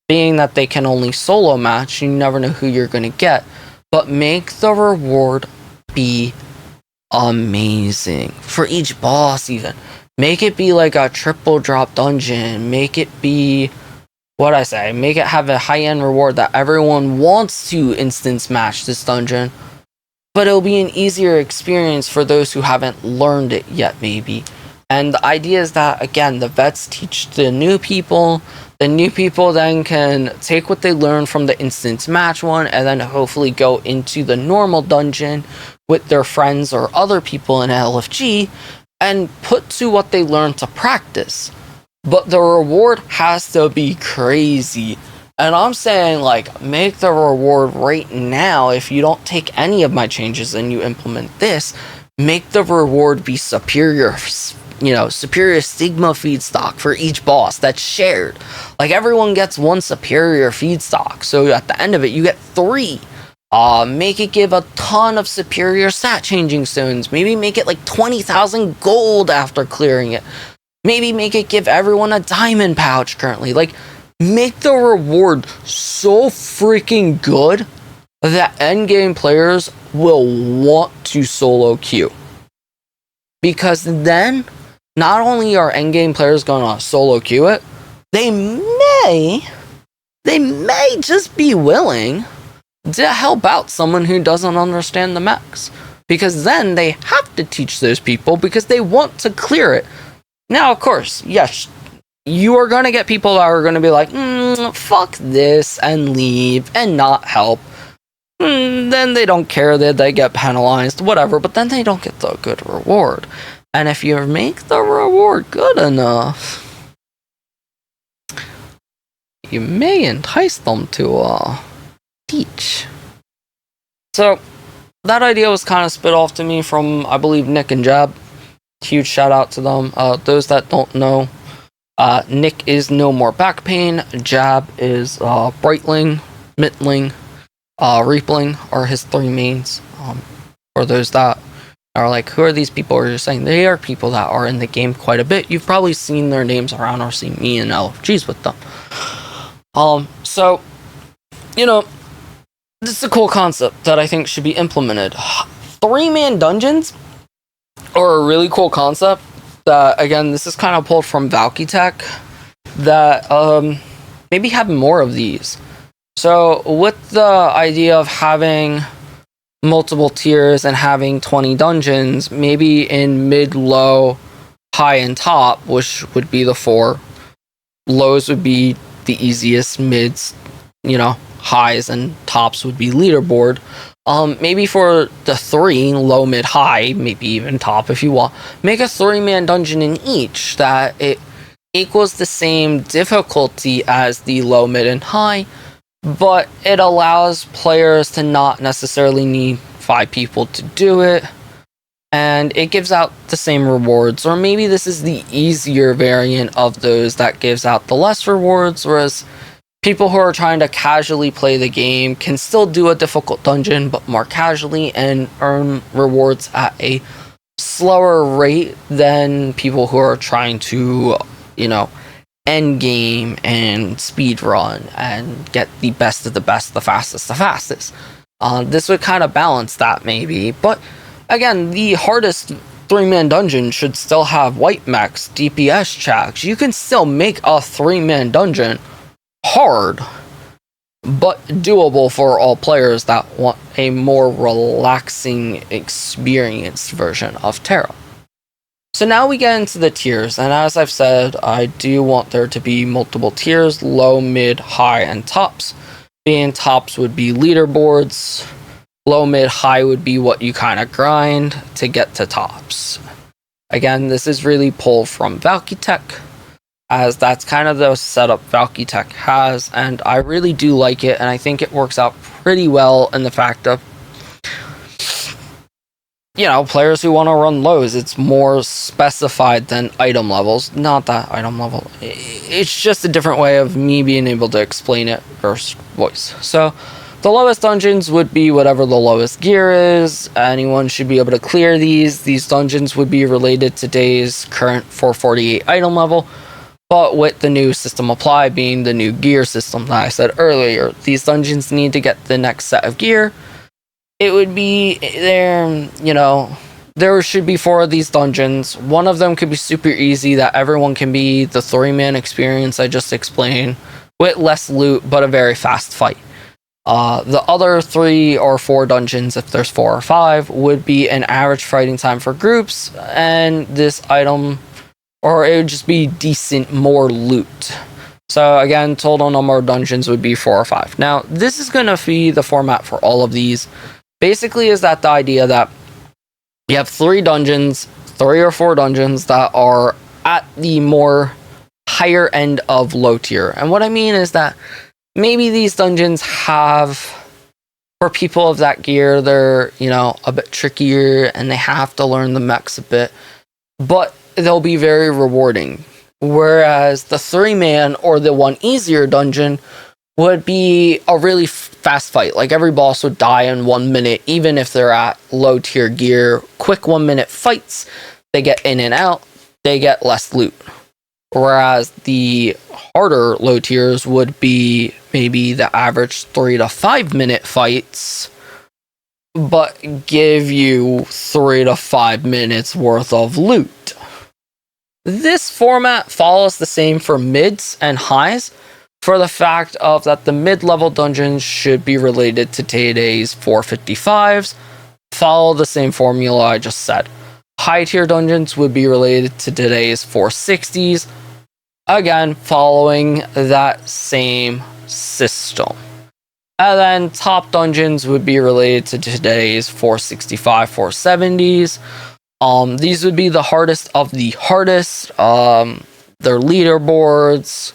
being that they can only solo match, you never know who you're going to get, but make the reward be amazing for each boss. Even make it be like a triple drop dungeon, make it be make it have a high-end reward that everyone wants to instance match this dungeon, but it'll be an easier experience for those who haven't learned it yet, maybe. And the idea is that, again, the vets teach the new people then can take what they learn from the instance match one and then hopefully go into the normal dungeon with their friends or other people in LFG and put to what they learned to practice. But the reward has to be crazy. And I'm saying, like, make the reward right now. If you don't take any of my changes and you implement this, make the reward be superior, superior Stigma feedstock for each boss that's shared. Like, everyone gets one superior feedstock, so at the end of it, you get 3. Make it give a ton of superior stat changing stones. Maybe make it like 20,000 gold after clearing it. Maybe make it give everyone a diamond pouch currently. Like, make the reward so freaking good that endgame players will want to solo queue. Because then, not only are endgame players going to solo queue it, they may just be willing to help out someone who doesn't understand the mechs. Because then they have to teach those people because they want to clear it. Now, of course, yes, you are going to get people that are going to be like, fuck this, and leave, and not help. Then they don't care that they get penalized, whatever, but then they don't get the good reward. And if you make the reward good enough, you may entice them to teach. So, that idea was kind of spit off to me from, I believe, Nick and Jab. Huge shout out to them. Those that don't know, Nick is No More Back Pain, Jab is Brightling, Mitling, Reapling are his 3 mains. For those that are like, who are these people? Or you're saying they are people that are in the game quite a bit. You've probably seen their names around or seen me in LFGs with them. So, this is a cool concept that I think should be implemented. 3-man dungeons are a really cool concept that, again, this is kind of pulled from Valky Tech, that maybe have more of these. So with the idea of having multiple tiers and having 20 dungeons, maybe in mid, low, high, and top, which would be the 4. Lows would be the easiest, mids, highs, and tops would be leaderboard. Maybe for the 3, low, mid, high, maybe even top if you want, make a 3-man dungeon in each that it equals the same difficulty as the low, mid, and high, but it allows players to not necessarily need 5 people to do it, and it gives out the same rewards. Or maybe this is the easier variant of those that gives out the less rewards, whereas people who are trying to casually play the game can still do a difficult dungeon, but more casually, and earn rewards at a slower rate than people who are trying to, end game and speed run and get the best of the best, the fastest. This would kind of balance that maybe. But again, the hardest 3-man dungeon should still have white mechs, DPS checks. You can still make a 3-man dungeon hard, but doable for all players that want a more relaxing experienced version of Tera. So now we get into the tiers, and as I've said, I do want there to be multiple tiers: low, mid, high, and tops. Being tops would be leaderboards, low, mid, high would be what you kind of grind to get to tops. Again, this is really pulled from Valky Tech, as that's kind of the setup Valky Tech has, and I really do like it, and I think it works out pretty well in the fact of, players who want to run lows, it's more specified than item levels. Not that item level, it's just a different way of me being able to explain it versus voice. So the lowest dungeons would be whatever the lowest gear is. Anyone should be able to clear these. These dungeons would be related to today's current 448 item level. But with the new system apply being the new gear system that I said earlier, these dungeons need to get the next set of gear. It would be there, there should be 4 of these dungeons. One of them could be super easy that everyone can be the 3-man experience I just explained, with less loot but a very fast fight. The other 3 or 4 dungeons, if there's 4 or 5, would be an average fighting time for groups, and this item, or it would just be decent more loot. So again, total number of dungeons would be 4 or 5. Now, this is going to be the format for all of these. Basically, is that the idea that you have 3 dungeons, 3 or 4 dungeons that are at the more higher end of low tier. And what I mean is that maybe these dungeons have, for people of that gear, they're, a bit trickier and they have to learn the mechs a bit, but they'll be very rewarding. Whereas the 3-man or the one easier dungeon would be a really fast fight. Like every boss would die in 1 minute, even if they're at low tier gear. Quick 1-minute fights, they get in and out, they get less loot. Whereas the harder low tiers would be maybe the average 3 to 5 minute fights, but give you 3 to 5 minutes worth of loot. This format follows the same for mids and highs, for the fact of that the mid-level dungeons should be related to today's 455s, follow the same formula I just said. High-tier dungeons would be related to today's 460s, again, following that same system. And then top dungeons would be related to today's 465, 470s. These would be the hardest of the hardest. Their leaderboards.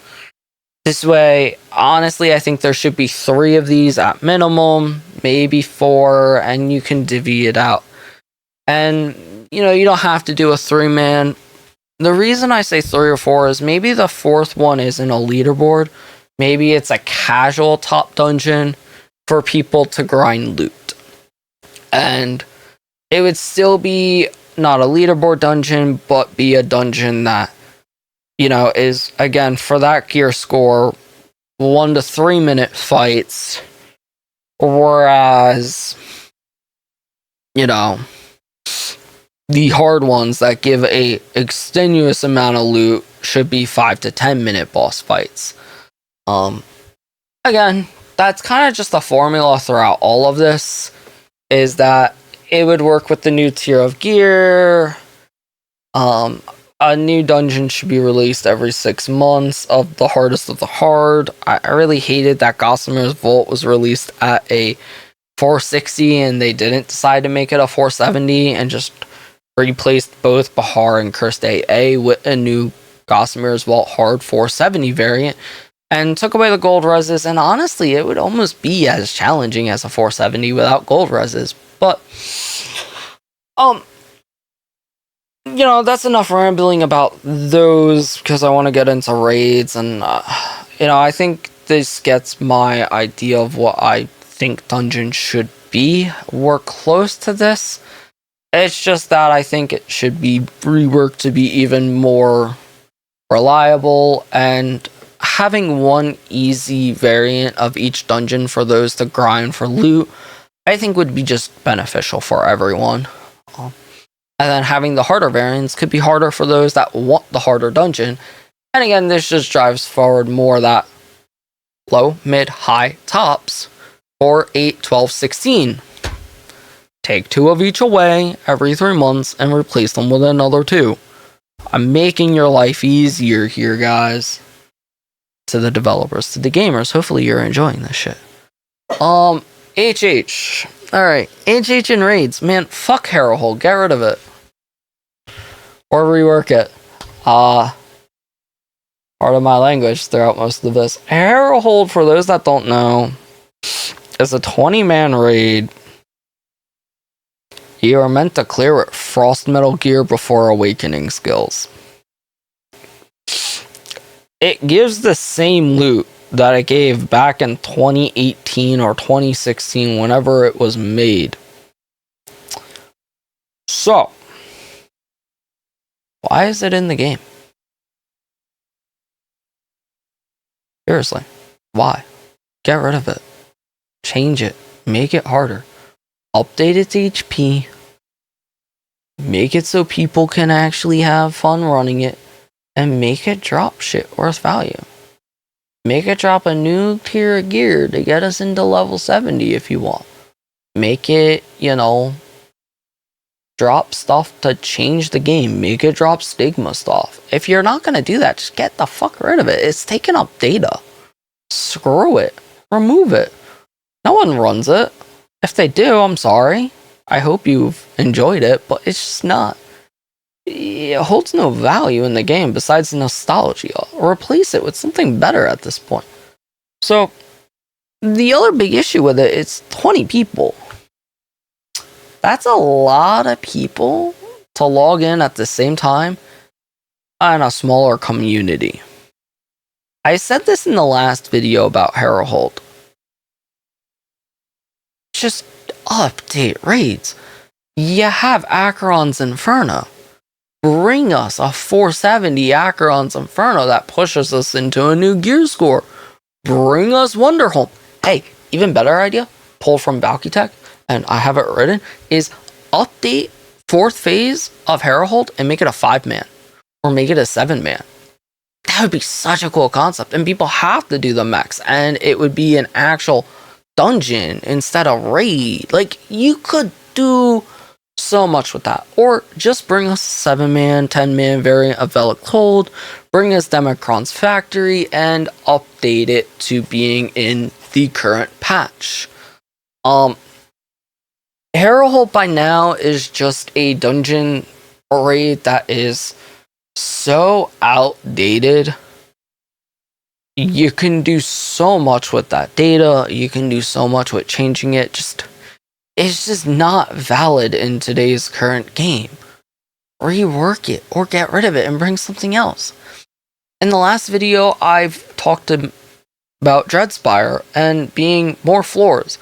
This way, honestly, I think there should be 3 of these at minimum, maybe 4, and you can divvy it out. And, you don't have to do a 3-man. The reason I say 3 or 4 is maybe the 4th one isn't a leaderboard. Maybe it's a casual top dungeon for people to grind loot. And it would still be not a leaderboard dungeon, but be a dungeon that, is, again, for that gear score, 1 to 3 minute fights. Whereas, the hard ones that give a extenuous amount of loot should be 5 to 10 minute boss fights. Again, that's kind of just the formula throughout all of this, is that it would work with the new tier of gear. A new dungeon should be released every 6 months of the hardest of the hard. I really hated that Gossamer's Vault was released at a 460 and they didn't decide to make it a 470 and just replaced both Bahar and Cursed AA with a new Gossamer's Vault Hard 470 variant and took away the gold reses. And honestly, it would almost be as challenging as a 470 without gold reses. But that's enough rambling about those because I want to get into raids. And I think this gets my idea of what I think dungeons should be. We're close to this. It's just that I think it should be reworked to be even more reliable, and having one easy variant of each dungeon for those to grind for loot, I think would be just beneficial for everyone. And then having the harder variants could be harder for those that want the harder dungeon. And again, this just drives forward more that low, mid, high, tops for 8, 12, 16. Take 2 of each away every 3 months and replace them with another 2. I'm making your life easier here, guys. To the developers, to the gamers, hopefully you're enjoying this shit. HH. Alright, HH and raids. Man, fuck Herald, get rid of it. Or rework it. Part of my language throughout most of this. Herald, for those that don't know, is a 20-man raid. You are meant to clear with Frost Metal gear before awakening skills. It gives the same loot that it gave back in 2018 or 2016, whenever it was made. So, why is it in the game? Seriously. Why? Get rid of it. Change it. Make it harder. Update its HP. Make it so people can actually have fun running it. And make it drop shit worth value. Make it drop a new tier of gear to get us into level 70 if you want. Make it, drop stuff to change the game. Make it drop Stigma stuff. If you're not going to do that, just get the fuck rid of it. It's taking up data. Screw it. Remove it. No one runs it. If they do, I'm sorry. I hope you've enjoyed it, but it's just not. It holds no value in the game besides nostalgia. Replace it with something better at this point. So, the other big issue with it is 20 people. That's a lot of people to log in at the same time in a smaller community. I said this in the last video about Herald. Just update raids. You have Acheron's Inferno. Bring us a 470 Acheron's Inferno that pushes us into a new gear score. Bring us Wonderholm. Hey, even better idea, pull from Valkytech, and I have it written, is update 4th phase of Herald and make it a 5-man. Or make it a 7-man. That would be such a cool concept, and people have to do the mechs, and it would be an actual dungeon instead of raid. Like, you could do so much with that. Or just bring us a 7-man, 10-man variant of Velic Cold, bring us Democron's Factory, and update it to being in the current patch. Herald by now is just a dungeon raid that is so outdated. You can do so much with that data. You can do so much with changing it. It's just not valid in today's current game. Rework it or get rid of it and bring something else. In the last video, I've talked about Dreadspire and being more floors.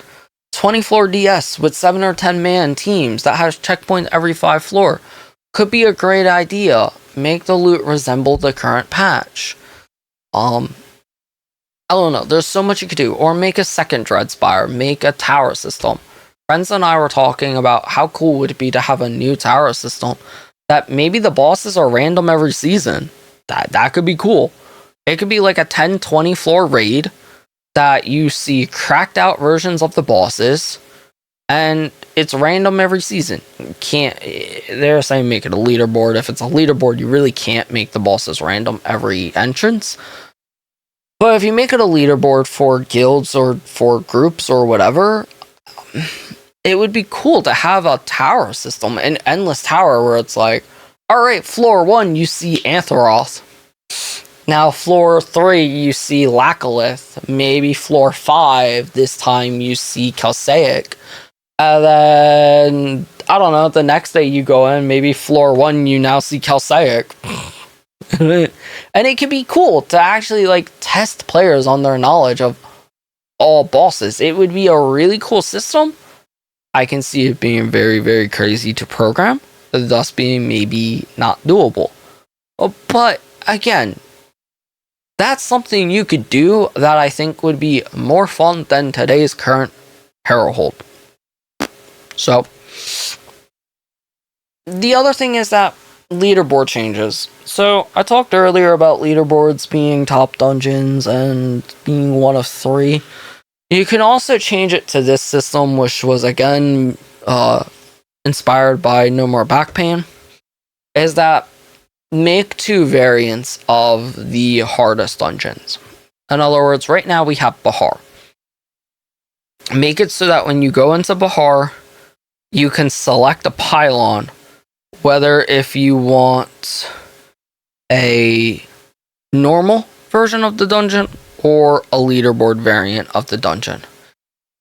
20 floor DS with 7 or 10 man teams that has checkpoints every 5 floor. Could be a great idea. Make the loot resemble the current patch. I don't know. There's so much you could do. Or make a second Dreadspire. Make a tower system. Friends and I were talking about how cool would it be to have a new tower system that maybe the bosses are random every season. That could be cool. It could be like a 10-20 floor raid that you see cracked out versions of the bosses and it's random every season. They're saying make it a leaderboard. If it's a leaderboard, you really can't make the bosses random every entrance. But if you make it a leaderboard for guilds or for groups or whatever, it would be cool to have a tower system, an endless tower where it's like, alright, floor 1, you see Anthoroth. Now, floor 3, you see Lacolith. Maybe floor 5, this time you see Calcaic. And then, I don't know, the next day you go in, maybe floor 1, you now see Calcaic. And it could be cool to actually, test players on their knowledge of all bosses. It would be a really cool system. I can see it being very, very crazy to program, thus being maybe not doable. But, again, that's something you could do that I think would be more fun than today's current Herald. So, the other thing is that leaderboard changes. So, I talked earlier about leaderboards being top dungeons and being one of 3. You can also change it to this system, which was again inspired by No More Back Pain, is that make 2 variants of the hardest dungeons. In other words, right now we have Bahar. Make it so that when you go into Bahar, you can select a pylon, whether if you want a normal version of the dungeon or a leaderboard variant of the dungeon.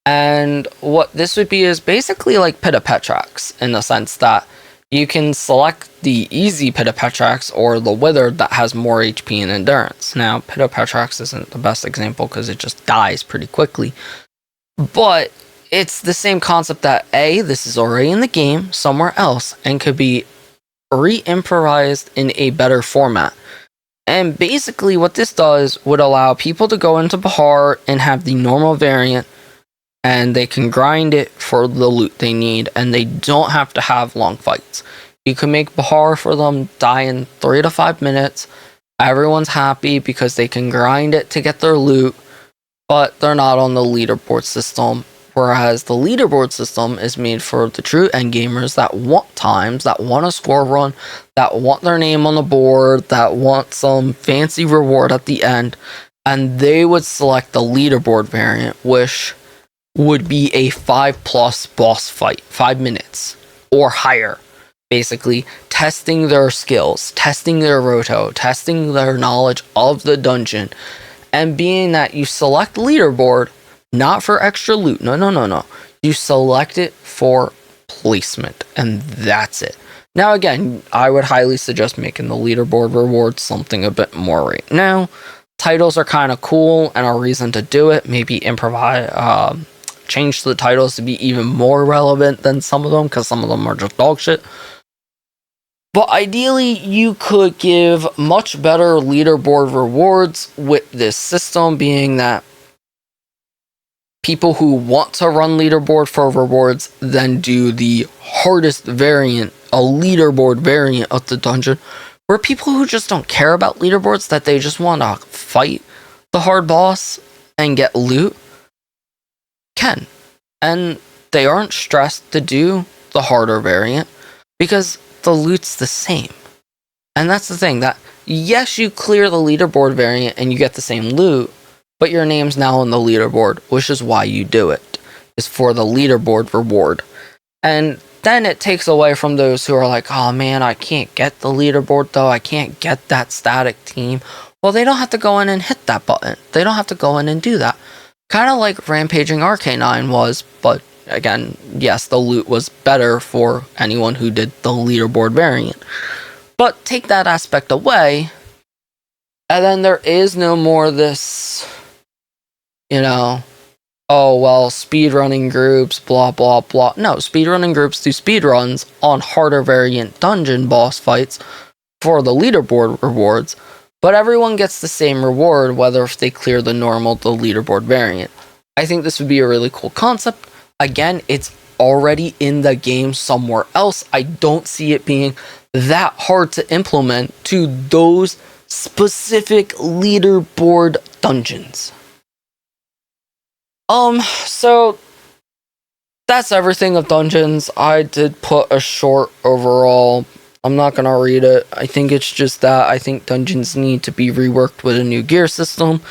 And what this would be is basically like Pit of Petrax, in the sense that you can select the easy Pit of Petrax or the Withered that has more HP and endurance. Now, Pit of Petrax isn't the best example because it just dies pretty quickly. But it's the same concept that this is already in the game somewhere else and could be re-improvised in a better format. And basically what this does would allow people to go into Bahar and have the normal variant, and they can grind it for the loot they need, and they don't have to have long fights. You can make Bahar for them die in 3 to 5 minutes. Everyone's happy because they can grind it to get their loot, but they're not on the leaderboard system. Whereas the leaderboard system is made for the true endgamers that want times, that want a score run, that want their name on the board, that want some fancy reward at the end, and they would select the leaderboard variant, which would be a 5+ boss fight, 5 minutes or higher. Basically, testing their skills, testing their roto, testing their knowledge of the dungeon, and being that you select leaderboard, not for extra loot. No. You select it for placement, and that's it. Now, again, I would highly suggest making the leaderboard rewards something a bit more right now. Titles are kind of cool and a reason to do it. Maybe improvise, change the titles to be even more relevant than some of them, because some of them are just dog shit. But ideally, you could give much better leaderboard rewards with this system, being that people who want to run leaderboard for rewards then do the hardest variant, a leaderboard variant of the dungeon, where people who just don't care about leaderboards, that they just want to fight the hard boss and get loot, can. And they aren't stressed to do the harder variant because the loot's the same. And that's the thing, that yes, you clear the leaderboard variant and you get the same loot, but your name's now on the leaderboard, which is why you do it, is for the leaderboard reward. And then it takes away from those who are like, oh man, I can't get the leaderboard though, I can't get that static team. Well, they don't have to go in and hit that button. They don't have to go in and do that. Kind of like Rampaging RK9 was, but again, yes, the loot was better for anyone who did the leaderboard variant. But take that aspect away, and then there is no more this, oh, well, speedrunning groups, blah, blah, blah. No, speedrunning groups do speedruns on harder variant dungeon boss fights for the leaderboard rewards, but everyone gets the same reward, whether if they clear the normal, the leaderboard variant. I think this would be a really cool concept. Again, it's already in the game somewhere else. I don't see it being that hard to implement to those specific leaderboard dungeons. So that's everything of dungeons. I did put a short overall. I'm not gonna read it. I think it's just that I think dungeons need to be reworked with a new gear system.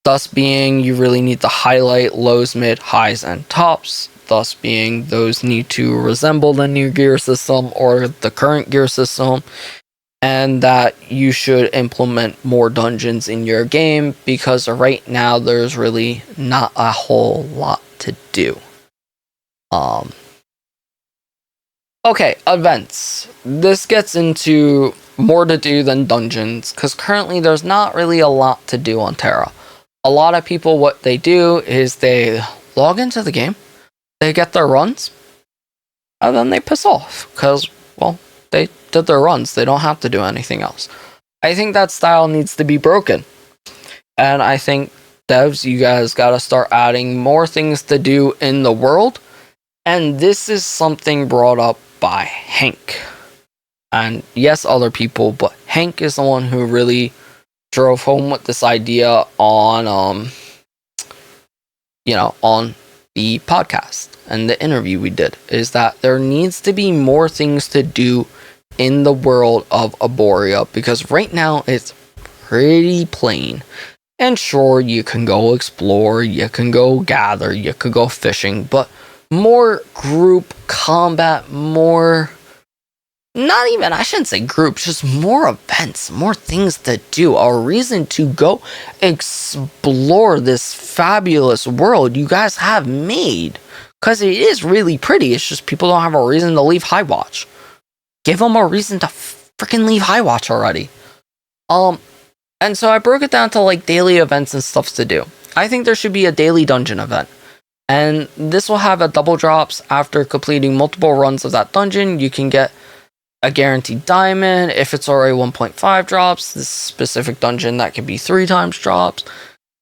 Thus being, you really need to highlight lows, mid, highs, and tops. Thus being, those need to resemble the new gear system or the current gear system. And that you should implement more dungeons in your game, because right now there's really not a whole lot to do. Okay, events. This gets into more to do than dungeons, because currently there's not really a lot to do on Tera. A lot of people, what they do is they log into the game, they get their runs, and then they piss off, because, well, they did their runs. They don't have to do anything else. I think that style needs to be broken. And I think, devs, you guys gotta start adding more things to do in the world. And this is something brought up by Hank. And yes, other people, but Hank is the one who really drove home with this idea on, on the podcast and the interview we did, is that there needs to be more things to do in the world of Arborea, because right now it's pretty plain. And sure, you can go explore, you can go gather, you could go fishing, but more group combat, more, not even, I shouldn't say groups, just more events, more things to do, a reason to go explore this fabulous world you guys have made. Because it is really pretty, it's just people don't have a reason to leave Highwatch. Give them a reason to freaking leave Highwatch already. And so I broke it down to like daily events and stuff to do. I think there should be a daily dungeon event. And this will have a double drops after completing multiple runs of that dungeon. You can get a guaranteed diamond. If it's already 1.5 drops, this specific dungeon that could be 3 times drops.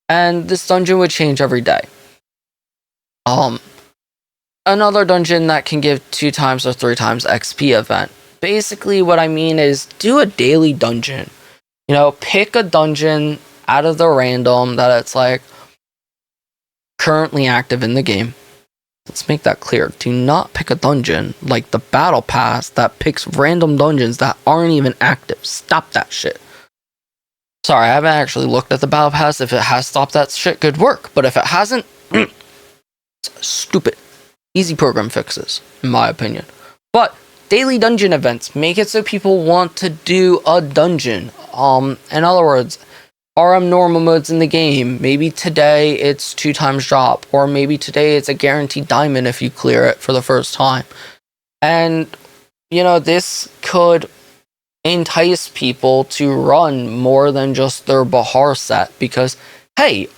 And this dungeon would change every day. Another dungeon that can give 2 times or 3 times XP event. Basically, what I mean is do a daily dungeon. You know, pick a dungeon out of the random that it's like currently active in the game. Let's make that clear. Do not pick a dungeon like the battle pass that picks random dungeons that aren't even active. Stop that shit. Sorry, I haven't actually looked at the battle pass. If it has stopped that shit, good work. But if it hasn't, it's stupid. Easy program fixes, in my opinion. But daily dungeon events make it so people want to do a dungeon. In other words, RM normal modes in the game. Maybe today it's 2 times drop, or maybe today it's a guaranteed diamond if you clear it for the first time. And, you know, this could entice people to run more than just their Bahar set because, hey,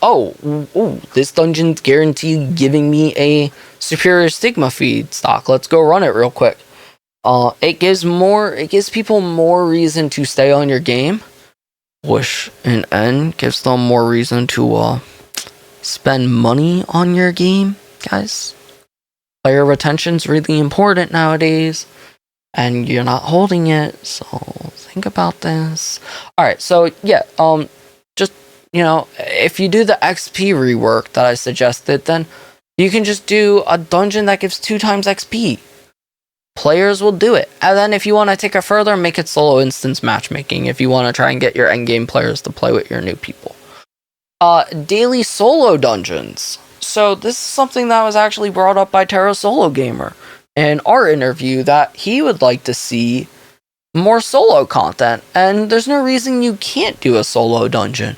this dungeon's guaranteed giving me a superior Stigma feed stock. Let's go run it real quick. It gives people more reason to stay on your game. Wish and N gives them more reason to spend money on your game, guys. Player retention's really important nowadays, and you're not holding it, so think about this. Alright, so yeah, just, you know, if you do the XP rework that I suggested, then you can just do a dungeon that gives 2 times XP. Players will do it. And then if you want to take it further, make it solo instance matchmaking if you want to try and get your endgame players to play with your new people. Daily solo dungeons. So this is something that was actually brought up by Tera Solo Gamer in our interview, that he would like to see more solo content. And there's no reason you can't do a solo dungeon.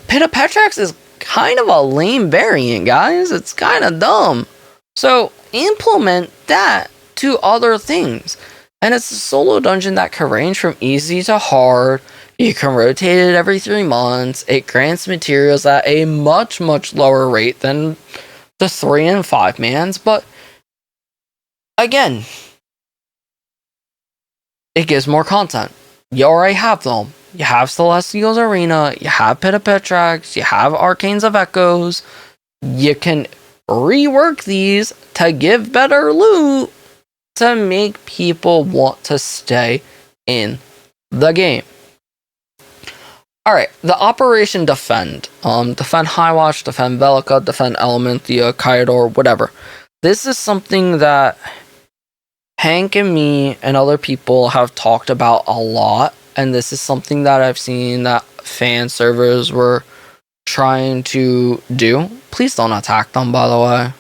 Pit of Petrax is kind of a lame variant, guys. It's kind of dumb. So implement that to other things. And it's a solo dungeon that can range from easy to hard. You can rotate it every 3 months. It grants materials at a much, much lower rate than the 3 and 5 mans. But again, it gives more content. You already have them. You have Celestial's Arena. You have Pit of Petrax. You have Arcanes of Echoes. You can rework these to give better loot to make people want to stay in the game. Alright, the Operation Defend. Defend Highwatch, Defend Velica, Defend Elementhia, Kyador, whatever. This is something that Hank and me and other people have talked about a lot, and this is something that I've seen that fan servers were trying to do. Please don't attack them, by the way.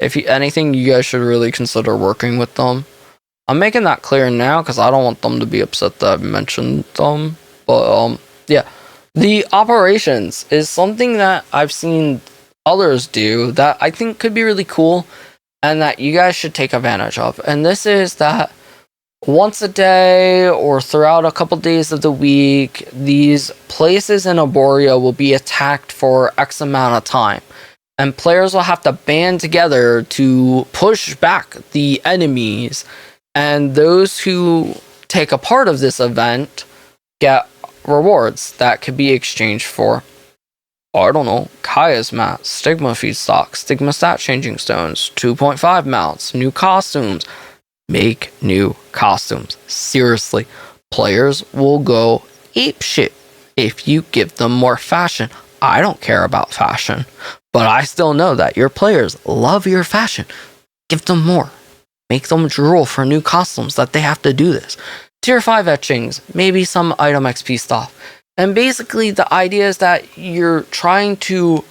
If anything, you guys should really consider working with them. I'm making that clear now because I don't want them to be upset that I've mentioned them. But, yeah. The operations is something that I've seen others do that I think could be really cool and that you guys should take advantage of. And this is that once a day or throughout a couple days of the week, these places in Arborea will be attacked for X amount of time. And players will have to band together to push back the enemies. And those who take a part of this event get rewards that could be exchanged for, I don't know, Kaya's mats, Stigma feedstock, Stigma stat changing stones, 2.5 mounts, new costumes. Make new costumes. Seriously, players will go apeshit if you give them more fashion. I don't care about fashion, but I still know that your players love your fashion. Give them more. Make them drool for new costumes that they have to do this. Tier 5 etchings, maybe some item XP stuff. And basically the idea is that you're trying to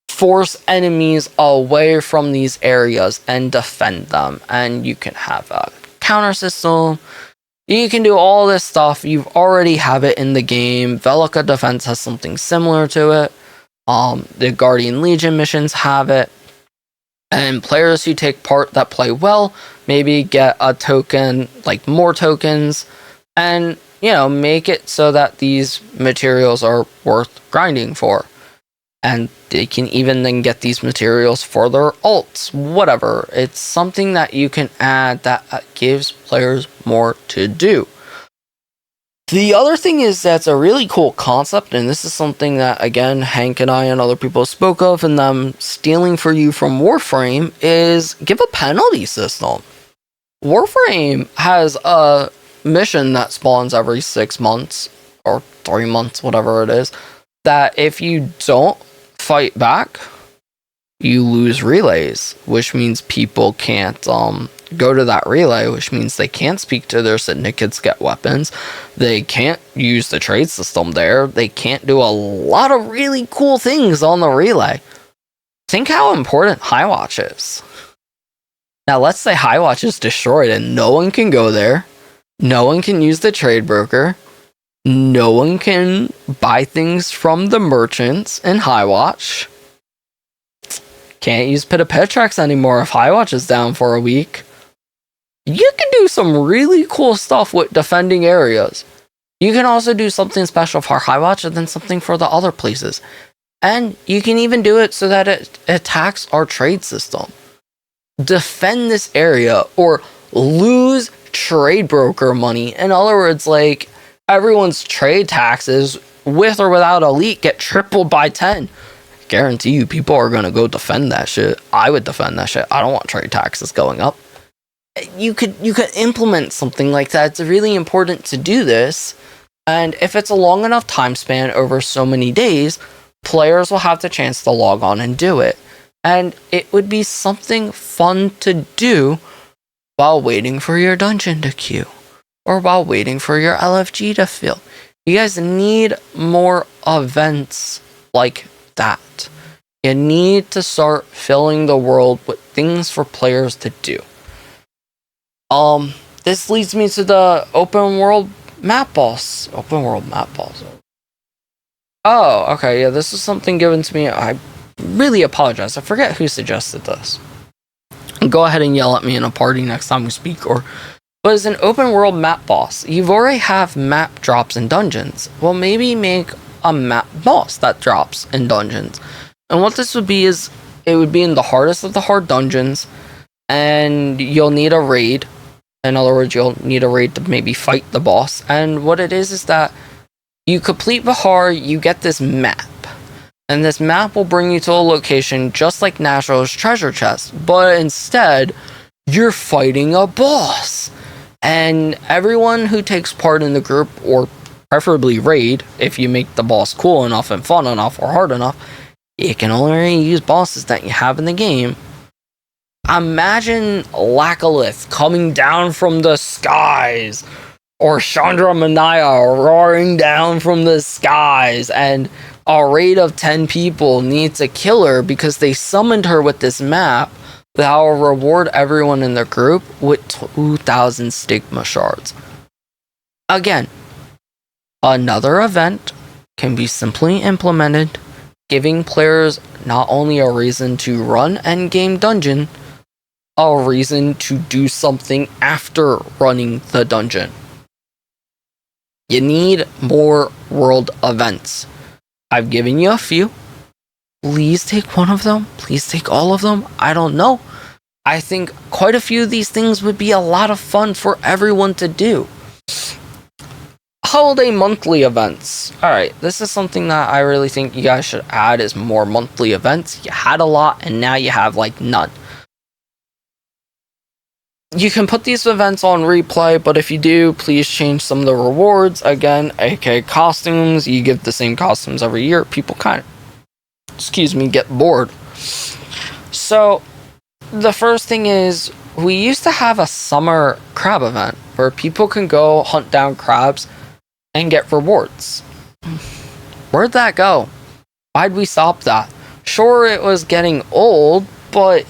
force enemies away from these areas and defend them. And you can have a counter system. You can do all this stuff. You already have it in the game. Velica Defense has something similar to it. The Guardian Legion missions have it. And players who take part that play well maybe get a token, like more tokens, and, you know, make it so that these materials are worth grinding for. And they can even then get these materials for their alts, whatever. It's something that you can add that gives players more to do. The other thing is that's a really cool concept, and this is something that, again, Hank and I and other people spoke of, and them stealing for you from Warframe, is give a penalty system. Warframe has a mission that spawns every 6 months, or 3 months, whatever it is, that if you don't fight back, you lose relays, which means people can't go to that relay, which means they can't speak to their syndicates, get weapons, they can't use the trade system there, they can't do a lot of really cool things on the relay. Think how important Highwatch is. Now let's say Highwatch is destroyed and no one can go there, no one can use the trade broker, no one can buy things from the merchants in Highwatch. Can't use Pitapetrex anymore if Highwatch is down for a week. You can do some really cool stuff with defending areas. You can also do something special for Highwatch and then something for the other places. And you can even do it so that it attacks our trade system. Defend this area or lose trade broker money. In other words, like, everyone's trade taxes, with or without Elite, get tripled by 10. Guarantee you people are going to go defend that shit. I would defend that shit. I don't want trade taxes going up. You could implement something like that. It's really important to do this. And if it's a long enough time span over so many days, players will have the chance to log on and do it. And it would be something fun to do while waiting for your dungeon to queue. Or while waiting for your LFG to fill. You guys need more events like that. You need to start filling the world with things for players to do. This leads me to the open world map boss. Open world map boss. Oh, okay, yeah, this is something given to me. I really apologize. I forget who suggested this. Go ahead and yell at me in a party next time we speak. But as an open world map boss, you've already have map drops in dungeons. Well, maybe make a map boss that drops in dungeons. And what this would be is, it would be in the hardest of the hard dungeons, and you'll need a raid. In other words, you'll need a raid to maybe fight the boss. And what it is that you complete Bahar, you get this map. And this map will bring you to a location just like Natural's treasure chest. But instead, you're fighting a boss. And everyone who takes part in the group, or preferably raid, if you make the boss cool enough and fun enough or hard enough, you can only use bosses that you have in the game. Imagine Lackalith coming down from the skies, or Chandra Manaya roaring down from the skies, and a raid of 10 people needs a killer because they summoned her with this map that will reward everyone in the group with 2,000 Stigma shards. Again, another event can be simply implemented, giving players not only a reason to run endgame dungeon, a reason to do something after running the dungeon. You need more world events. I've given you a few. Please take one of them. Please take all of them. I don't know. I think quite a few of these things would be a lot of fun for everyone to do. Holiday monthly events. Alright, this is something that I really think you guys should add, is more monthly events. You had a lot and now you have like none. You can put these events on replay, but if you do, please change some of the rewards. Again, aka costumes. You give the same costumes every year. People kind of, get bored. So, the first thing is, we used to have a summer crab event where people can go hunt down crabs and get rewards. Where'd that go? Why'd we stop that? Sure, it was getting old, but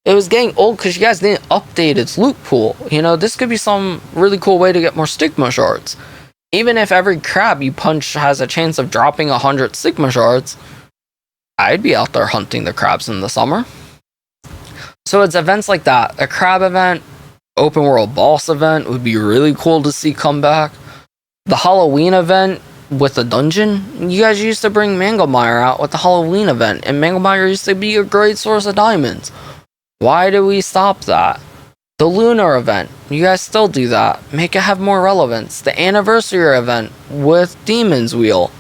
it was getting old because you guys didn't update its loot pool. You know, this could be some really cool way to get more Stigma shards. Even if every crab you punch has a chance of dropping 100 Stigma shards, I'd be out there hunting the crabs in the summer. So it's events like that. A crab event, open world boss event would be really cool to see come back. The Halloween event with a dungeon. You guys used to bring Manglemire out with the Halloween event, and Manglemire used to be a great source of diamonds. Why did we stop that? The Lunar event, you guys still do that. Make it have more relevance. The anniversary event with Demon's Wheel.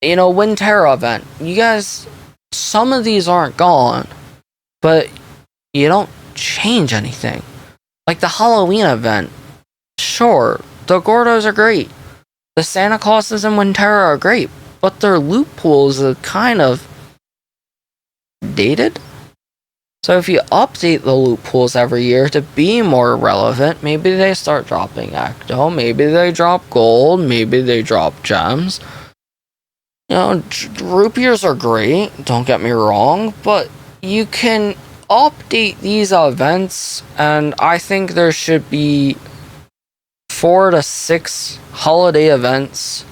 You know, Win Tera event. You guys, some of these aren't gone, but you don't change anything. Like the Halloween event. Sure, the Gordos are great. The Santa Clauses in Win Tera are great, but their loot pools are kind of dated. So if you update the loot pools every year to be more relevant, maybe they start dropping Ecto, maybe they drop gold, maybe they drop gems. You know, rupiers are great, don't get me wrong, but you can update these events, and I think there should be 4 to 6 holiday events.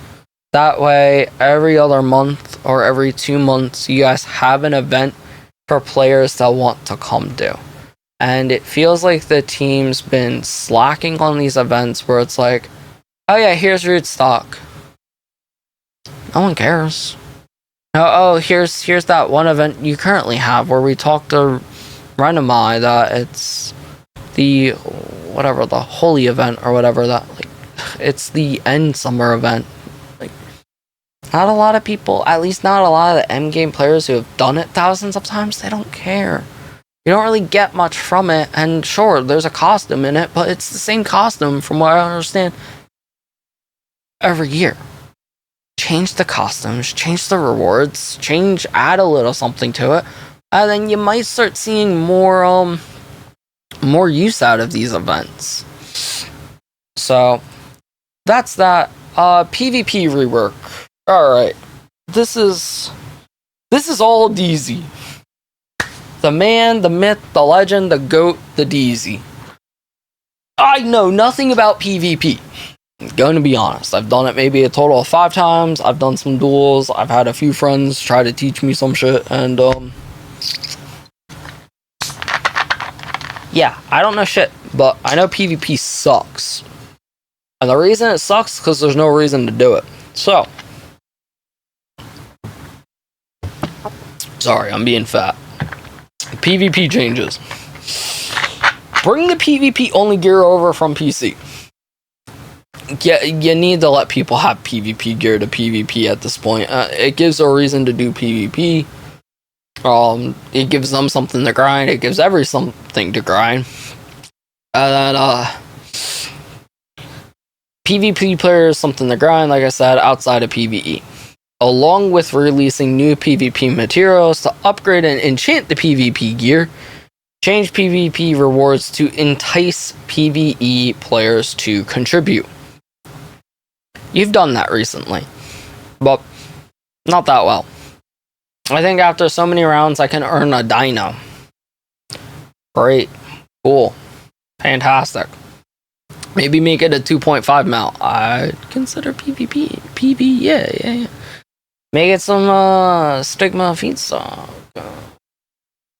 That way, every other month or every 2 months, you guys have an event for players that want to come do. And it feels like the team's been slacking on these events where it's like, oh yeah, here's Rootstock. No one cares. Oh, here's that one event you currently have where we talked to Renamai that it's the whatever, the holy event or whatever, that like it's the end summer event. Like, not a lot of people, at least not a lot of the end game players who have done it thousands of times, they don't care. You don't really get much from it, and sure, there's a costume in it, but it's the same costume from what I understand every year. Change the costumes, change the rewards, add a little something to it, and then you might start seeing more use out of these events. So that's that. PvP rework. Alright. This is all DZ. The man, the myth, the legend, the goat, the DZ. I know nothing about PvP. I'm going to be honest. I've done it maybe a total of 5 times. I've done some duels. I've had a few friends try to teach me some shit, and yeah, I don't know shit, but I know PvP sucks. And the reason it sucks is because there's no reason to do it. So, sorry, I'm being fat. PvP changes. Bring the PvP only gear over from PC. Yeah, you need to let people have PvP gear to PvP at this point. It gives a reason to do PvP. It gives them something to grind. It gives something to grind. And PvP players something to grind, like I said, outside of PvE. Along with releasing new PvP materials to upgrade and enchant the PvP gear, change PvP rewards to entice PvE players to contribute. You've done that recently, but not that well. I think after so many rounds, I can earn a dino. Great. Cool. Fantastic. Maybe make it a 2.5 mount. I'd consider PvP. PV, yeah. Make it some Stigma feedstock.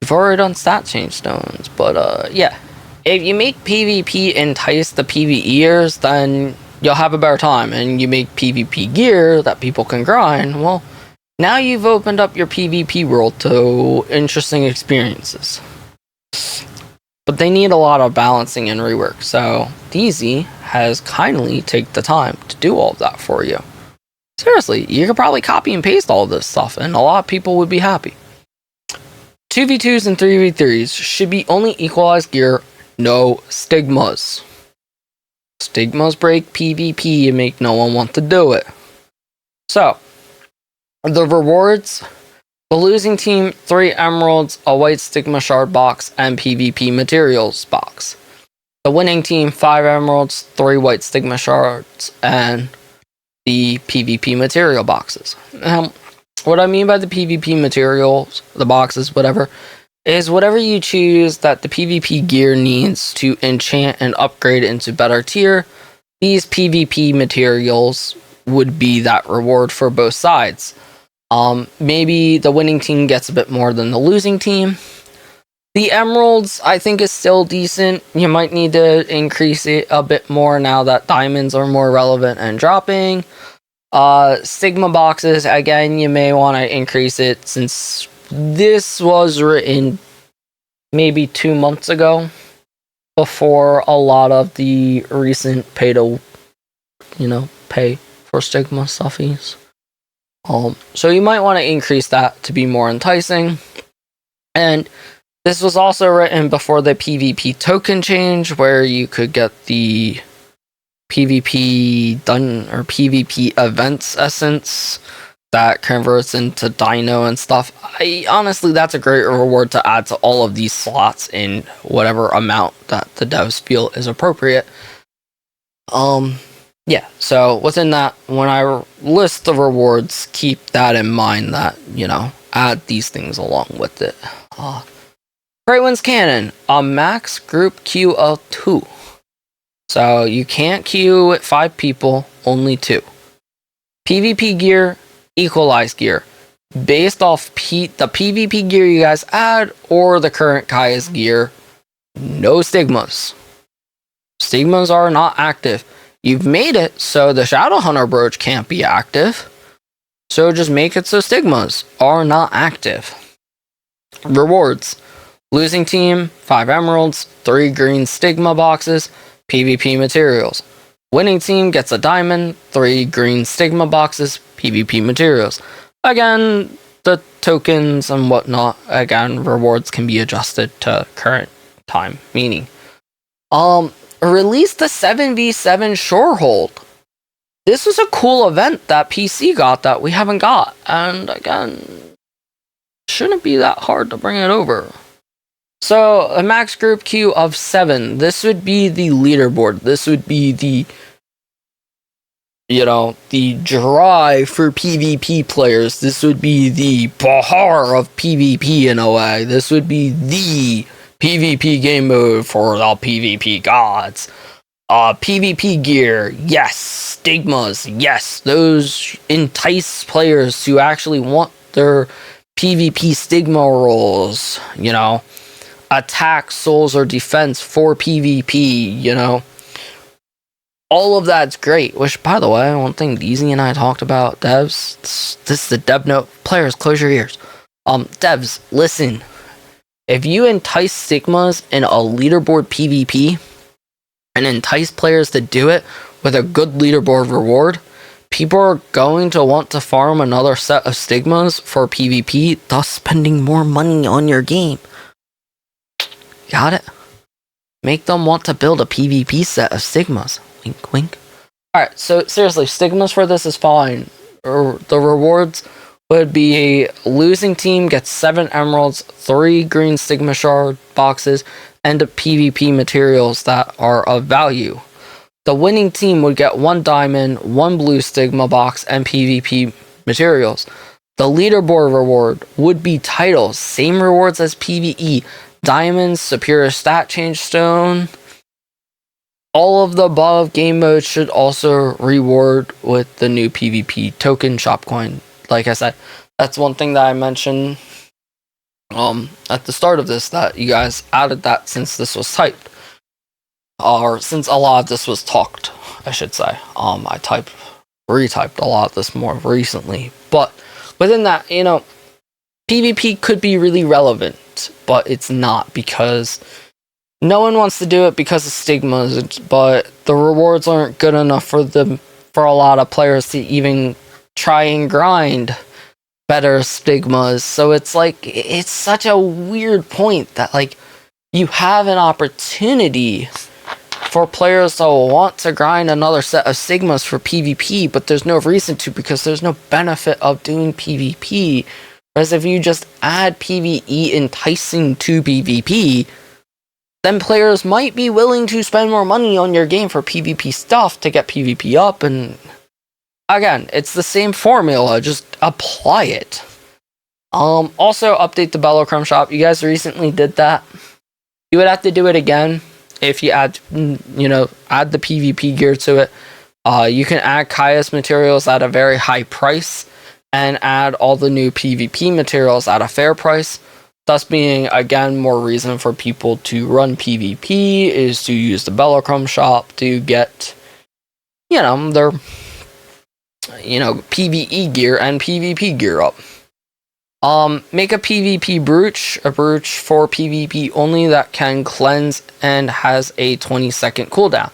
We've already done stat change stones, but yeah. If you make PvP entice the PvEers, then you'll have a better time, and you make PvP gear that people can grind, well, now you've opened up your PvP world to interesting experiences. But they need a lot of balancing and rework, so DZ has kindly taken the time to do all of that for you. Seriously, you could probably copy and paste all of this stuff, and a lot of people would be happy. 2v2s and 3v3s should be only equalized gear, no stigmas. Stigmas break PvP and make no one want to do it. So, the rewards: the losing team, 3 emeralds, a white Stigma shard box, and PvP materials box. The winning team, 5 emeralds, 3 white Stigma shards, and the PvP material boxes. Now, what I mean by the PvP materials, the boxes, whatever, is whatever you choose that the PvP gear needs to enchant and upgrade into better tier, these PvP materials would be that reward for both sides. Maybe the winning team gets a bit more than the losing team. The emeralds, I think, is still decent. You might need to increase it a bit more now that diamonds are more relevant and dropping. Stigma boxes, again, you may want to increase it since this was written maybe 2 months ago, before a lot of the recent pay for Stigma stuffies. So you might want to increase that to be more enticing. And this was also written before the PvP token change, where you could get the PvP PvP events essence that converts into Dino and stuff. Honestly, that's a great reward to add to all of these slots in whatever amount that the devs feel is appropriate. Yeah, so within that, when I list the rewards, keep that in mind that, add these things along with it. Great Wins Cannon, a max group queue of 2. So you can't queue with 5 people, only 2. PvP gear, equalized gear. Based off the PvP gear you guys add or the current Kaya's gear, no stigmas. Stigmas are not active. You've made it so the Shadowhunter brooch can't be active. So just make it so stigmas are not active. Rewards. Losing team, 5 emeralds, 3 green stigma boxes, PvP materials. Winning team gets a diamond, 3 green stigma boxes, PvP materials. Again, the tokens and whatnot, rewards can be adjusted to current time, meaning. Release the 7v7 Shorehold. This was a cool event that PC got that we haven't got. And again, shouldn't be that hard to bring it over. So, a max group queue of 7. This would be the leaderboard. This would be the drive for PvP players. This would be the Bahar of PvP in a way. This would be the PvP game mode for the PvP gods. PvP gear, yes. Stigmas, yes. Those entice players to actually want their PvP stigma rolls, attack, souls, or defense for PvP, all of that's great. Which, by the way, one thing DZ and I talked about, devs, this is the dev note. Players, close your ears. Devs, listen. If you entice stigmas in a leaderboard PvP and entice players to do it with a good leaderboard reward, people are going to want to farm another set of stigmas for PvP, thus spending more money on your game. Got it? Make them want to build a PvP set of stigmas. Wink, wink. Alright, so seriously, stigmas for this is fine. The rewards would be losing team gets 7 emeralds, 3 green stigma shard boxes, and PvP materials that are of value. The winning team would get 1 diamond, 1 blue stigma box, and PvP materials. The leaderboard reward would be titles, same rewards as PvE, diamonds, superior stat change stone. All of the above game modes should also reward with the new PvP token shop coin. Like I said, that's one thing that I mentioned at the start of this, that you guys added that since this was typed. Or since a lot of this was talked, I should say. I retyped a lot of this more recently. But within that, PvP could be really relevant, but it's not, because no one wants to do it because of stigmas, but the rewards aren't good enough for a lot of players to even try and grind better stigmas. So it's such a weird point that you have an opportunity for players to want to grind another set of stigmas for PvP, but there's no reason to, because there's no benefit of doing PvP. Whereas if you just add PvE enticing to PvP, then players might be willing to spend more money on your game for PvP stuff to get PvP up. And again, it's the same formula, just apply it. Also, update the Bellochrome shop. You guys recently did that. You would have to do it again if you add the PvP gear to it. You can add Kaya's materials at a very high price and add all the new PvP materials at a fair price, thus being, again, more reason for people to run PvP is to use the Bellochrome shop to get, their PvE gear and PvP gear up. Make a PvP brooch, a brooch for PvP only that can cleanse and has a 20-second cooldown.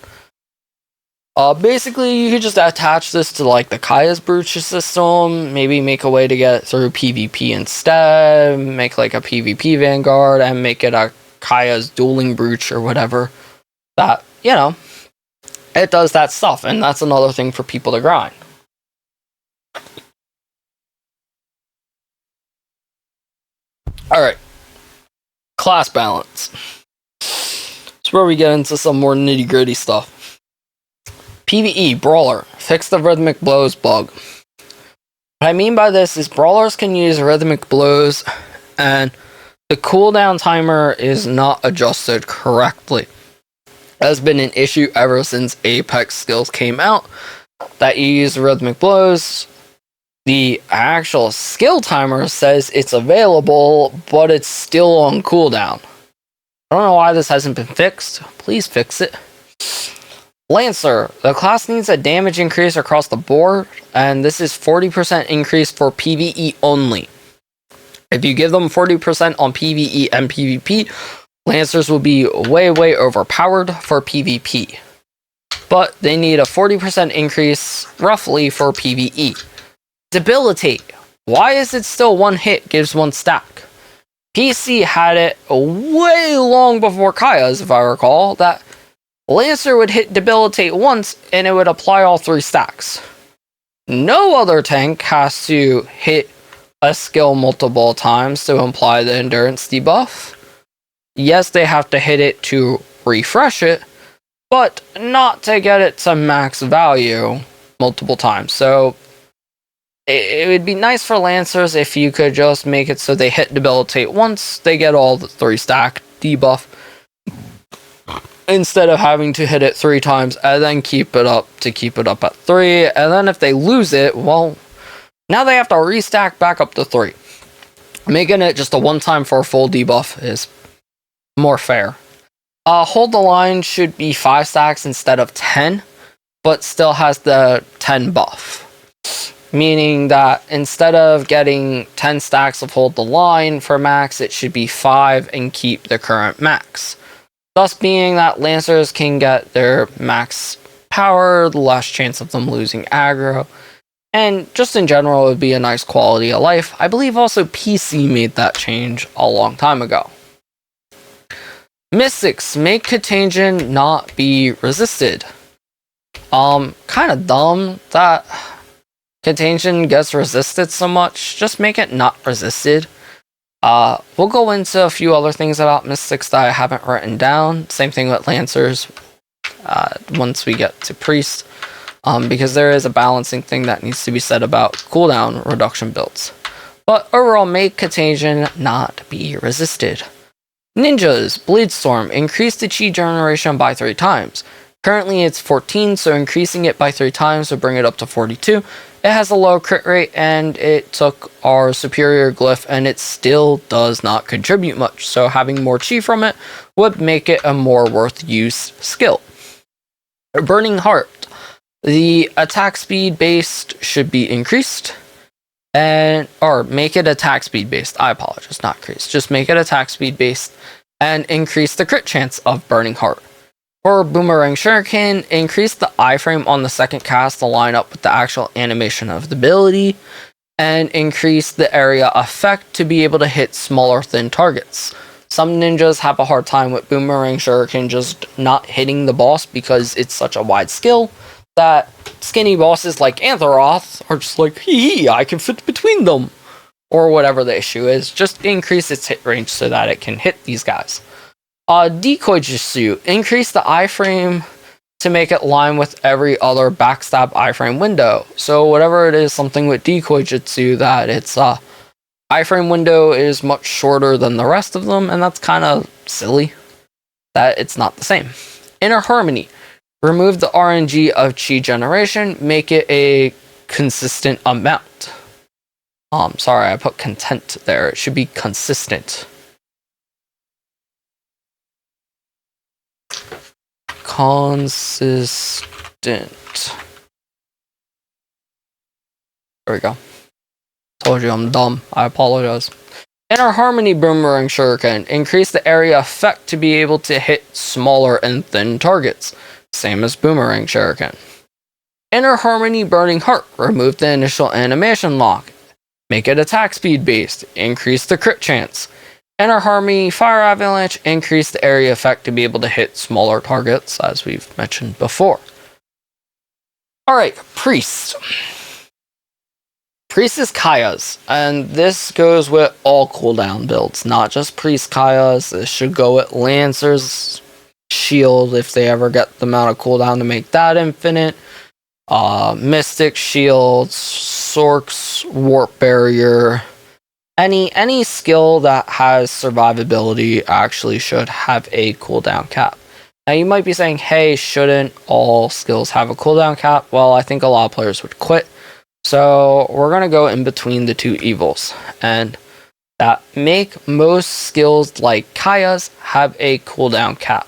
Basically, you could just attach this to like the Kaya's brooch system, maybe make a way to get through PvP instead, make like a PvP Vanguard, and make it a Kaya's dueling brooch or whatever. That, it does that stuff, and that's another thing for people to grind. Alright. Class balance. It's where we get into some more nitty-gritty stuff. PvE, Brawler. Fix the rhythmic blows bug. What I mean by this is brawlers can use rhythmic blows, and the cooldown timer is not adjusted correctly. That's been an issue ever since Apex skills came out, that you use rhythmic blows. The actual skill timer says it's available, but it's still on cooldown. I don't know why this hasn't been fixed. Please fix it. Lancer. The class needs a damage increase across the board, and this is 40% increase for PvE only. If you give them 40% on PvE and PvP, Lancers will be way overpowered for PvP. But they need a 40% increase, roughly, for PvE. Debilitate. Why is it still one hit gives one stack? PC had it way long before Kaya's, if I recall, that Lancer would hit Debilitate once and it would apply all 3 stacks. No other tank has to hit a skill multiple times to imply the endurance debuff. Yes, they have to hit it to refresh it, but not to get it to max value multiple times. So it would be nice for Lancers if you could just make it so they hit Debilitate once, they get all the 3 stack debuff, instead of having to hit it 3 times and then keep it up at 3, and then if they lose it, well, now they have to restack back up to 3. Making it just a one-time for a full debuff is more fair. Hold the line should be 5 stacks instead of 10, but still has the 10 buff. Meaning that instead of getting 10 stacks of hold the line for max, it should be 5 and keep the current max. Thus being that Lancers can get their max power, the less chance of them losing aggro, and just in general it would be a nice quality of life. I believe also PC made that change a long time ago. Misc, make Contagion not be resisted. Kind of dumb that Contagion gets resisted so much. Just make it not resisted. We'll go into a few other things about Misc that I haven't written down. Same thing with Lancers once we get to Priest, because there is a balancing thing that needs to be said about cooldown reduction builds. But overall, make Contagion not be resisted. Ninjas, Bleedstorm, increase the chi generation by 3 times. Currently it's 14, so increasing it by 3 times would bring it up to 42. It has a low crit rate, and it took our superior glyph, and it still does not contribute much, so having more chi from it would make it a more worth use skill. Burning Heart. The attack speed based should be increased, or make it attack speed based. I apologize, not increased. Just make it attack speed based and increase the crit chance of Burning Heart. For Boomerang Shuriken, increase the iframe on the second cast to line up with the actual animation of the ability, and increase the area effect to be able to hit smaller, thin targets. Some ninjas have a hard time with Boomerang Shuriken just not hitting the boss because it's such a wide skill that skinny bosses like Anthoroth are just like, hee, I can fit between them. Or whatever the issue is, just increase its hit range so that it can hit these guys. Decoy Jutsu, increase the iframe to make it line with every other backstab iframe window. So whatever it is, something with Decoy Jutsu that its iframe window is much shorter than the rest of them, and that's kind of silly that it's not the same. Inner Harmony, remove the RNG of chi generation, make it a consistent amount. Sorry, I put content there. It should be consistent. Consistent. There we go. Told you I'm dumb. I apologize. Inner Harmony Boomerang Shuriken. Increase the area effect to be able to hit smaller and thin targets. Same as Boomerang Shuriken. Inner Harmony Burning Heart. Remove the initial animation lock. Make it attack speed based. Increase the crit chance. Inner Harmony Fire Avalanche. Increase the area effect to be able to hit smaller targets, as we've mentioned before. Alright, Priest. Priest is Kaya's, and this goes with all cooldown builds, not just Priest Kaya's. This should go with Lancer's Shield if they ever get the amount of cooldown to make that infinite. Mystic Shields, Sork's Warp Barrier. Any skill that has survivability actually should have a cooldown cap. Now you might be saying, hey, shouldn't all skills have a cooldown cap? Well, I think a lot of players would quit. So we're going to go in between the two evils, and that make most skills like Kaya's have a cooldown cap.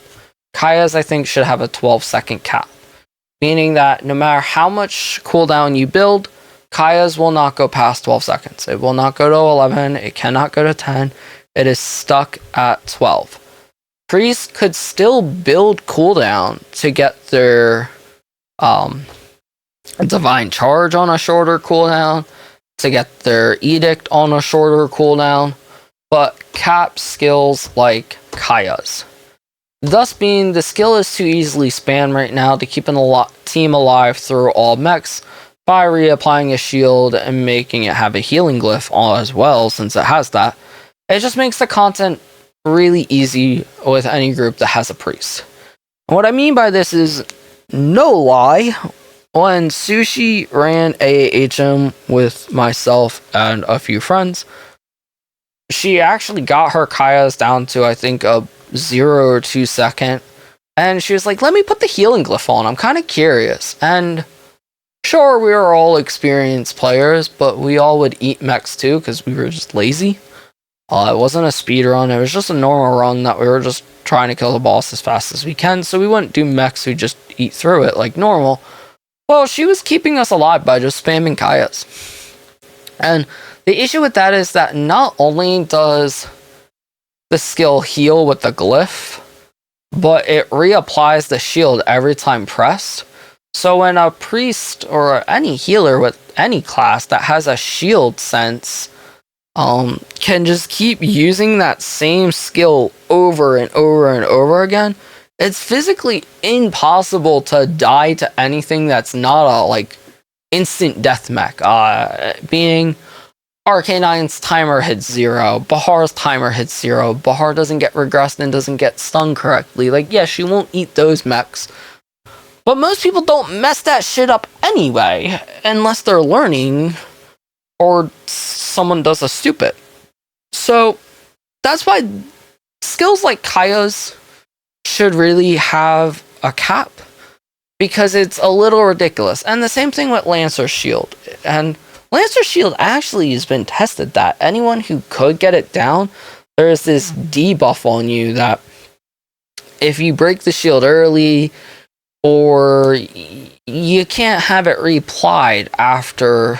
Kaya's, I think, should have a 12-second cap, meaning that no matter how much cooldown you build, Kaya's will not go past 12 seconds. It will not go to 11, it cannot go to 10, it is stuck at 12. Priest could still build cooldown to get their Divine Charge on a shorter cooldown, to get their Edict on a shorter cooldown, but cap skills like Kaya's. Thus being, the skill is too easily spammed right now to keep a team alive through all mechs by reapplying a shield and making it have a healing glyph as well, since it has that. It just makes the content really easy with any group that has a priest. And what I mean by this is, no lie, when Sushi ran AAHM with myself and a few friends, she actually got her Kaya's down to, I think, a 0 or 2 second. And she was like, let me put the healing glyph on. I'm kind of curious. And sure, we were all experienced players, but we all would eat mechs too because we were just lazy. It wasn't a speed run. It was just a normal run that we were just trying to kill the boss as fast as we can. So we wouldn't do mechs. We just eat through it like normal. Well, she was keeping us alive by just spamming Kaya's. And the issue with that is that not only does the skill heal with the glyph, but it reapplies the shield every time pressed. So when a priest or any healer with any class that has a shield sense can just keep using that same skill over and over and over again, it's physically impossible to die to anything that's not a instant death mech. Being Arcanine's timer hits 0, Bahar's timer hits 0, Bahar doesn't get regressed and doesn't get stunned correctly. Yeah, she won't eat those mechs. But most people don't mess that shit up anyway, unless they're learning or someone does a stupid. So that's why skills like Kaya's should really have a cap, because it's a little ridiculous. And the same thing with Lancer's Shield. And Lancer's Shield actually has been tested that anyone who could get it down, there's this debuff on you that if you break the shield early, or you can't have it reapplied after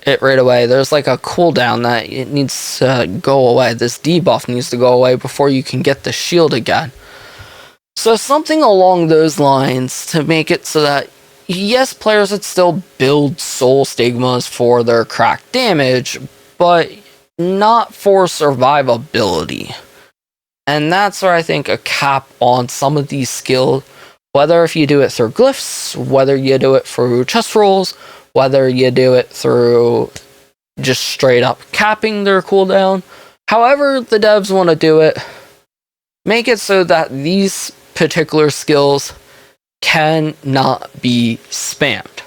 it right away. There's a cooldown that it needs to go away. This debuff needs to go away before you can get the shield again. So something along those lines to make it so that, yes, players would still build soul stigmas for their crack damage, but not for survivability. And that's where I think a cap on some of these skills, whether if you do it through glyphs, whether you do it through chest rolls, whether you do it through just straight up capping their cooldown, however the devs want to do it, make it so that these particular skills cannot be spammed.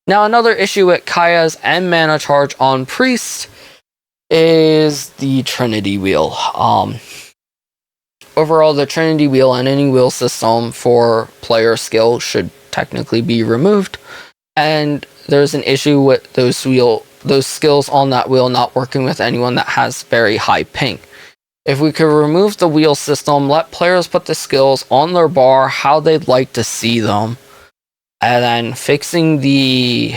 Now, another issue with Kaya's and Mana Charge on Priest is the Trinity Wheel. Overall, the Trinity Wheel and any wheel system for player skill should technically be removed. And there's an issue with those skills on that wheel not working with anyone that has very high ping. If we could remove the wheel system, let players put the skills on their bar how they'd like to see them, and then fixing the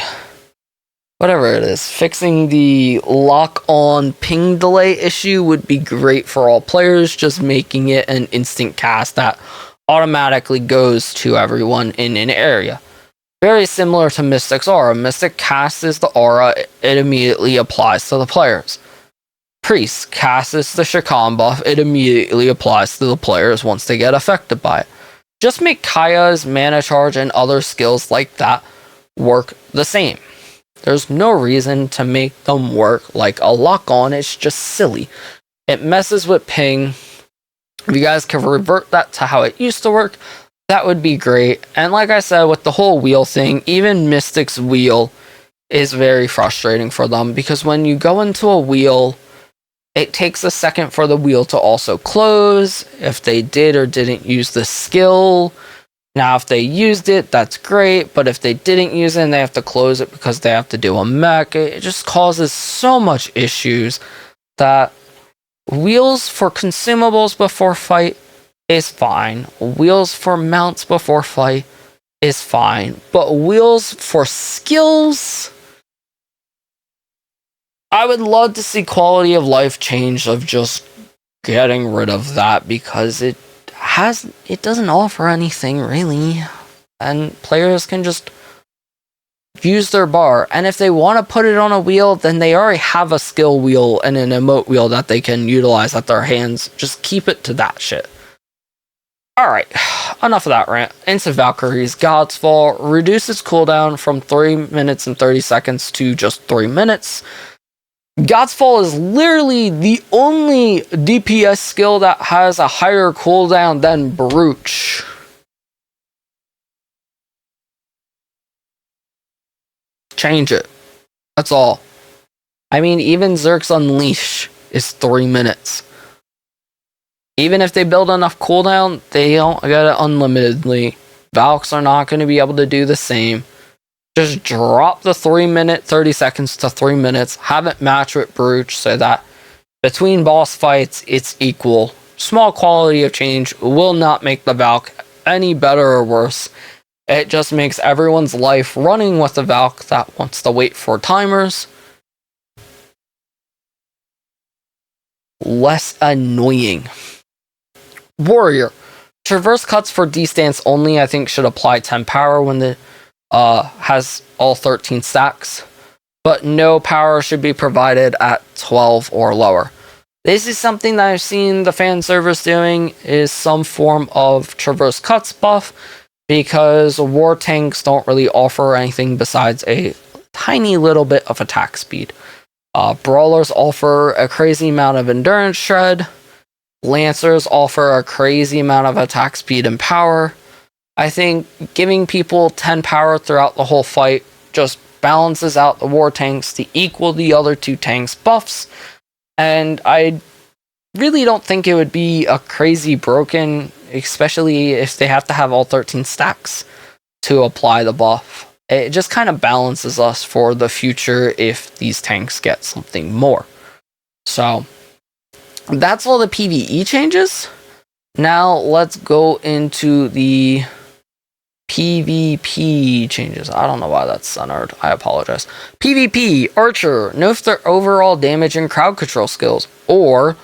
whatever it is, fixing the lock-on ping delay issue would be great for all players, just making it an instant cast that automatically goes to everyone in an area. Very similar to Mystic's aura. Mystic casts the aura, it immediately applies to the players. Priest casts the Shakan buff, it immediately applies to the players once they get affected by it. Just make Kaya's mana charge and other skills like that work the same. There's no reason to make them work like a lock-on, it's just silly. It messes with ping. If you guys can revert that to how it used to work, that would be great. And like I said, with the whole wheel thing, even Mystic's wheel is very frustrating for them, because when you go into a wheel, it takes a second for the wheel to also close, if they did or didn't use the skill. Now, if they used it, that's great, but if they didn't use it and they have to close it because they have to do a mech, it just causes so much issues that wheels for consumables before fight is fine. Wheels for mounts before fight is fine, but wheels for skills, I would love to see quality of life change of just getting rid of that, because it doesn't offer anything really, and players can just use their bar. And if they want to put it on a wheel, then they already have a skill wheel and an emote wheel that they can utilize at their hands. Just keep it to that shit. Alright, enough of that rant. Into Valkyrie's God's Fall. Reduces cooldown from 3 minutes and 30 seconds to just 3 minutes. God's Fall is literally the only DPS skill that has a higher cooldown than Brooch. Change it. That's all. I mean, even Zerk's Unleash is 3 minutes. Even if they build enough cooldown, they don't get it unlimitedly. Valks are not going to be able to do the same. Just drop the 3 minute 30 seconds to 3 minutes. Have it match with Brooch so that between boss fights, it's equal. Small quality of change will not make the Valk any better or worse. It just makes everyone's life running with the Valk that wants to wait for timers less annoying. Warrior. Traverse cuts for D-stance only, I think, should apply 10 power when the has all 13 stacks, but no power should be provided at 12 or lower. This is something that I've seen the fan servers doing, is some form of traverse cuts buff, because war tanks don't really offer anything besides a tiny little bit of attack speed. Brawlers offer a crazy amount of endurance shred. Lancers offer a crazy amount of attack speed and power. I think giving people 10 power throughout the whole fight just balances out the war tanks to equal the other two tanks' buffs. And I really don't think it would be a crazy broken, especially if they have to have all 13 stacks to apply the buff. It just kind of balances us for the future if these tanks get something more. So that's all the PvE changes. Now let's go into the PvP changes. I don't know why that's centered. I apologize. PvP, Archer, nerf their overall damage and crowd control skills, or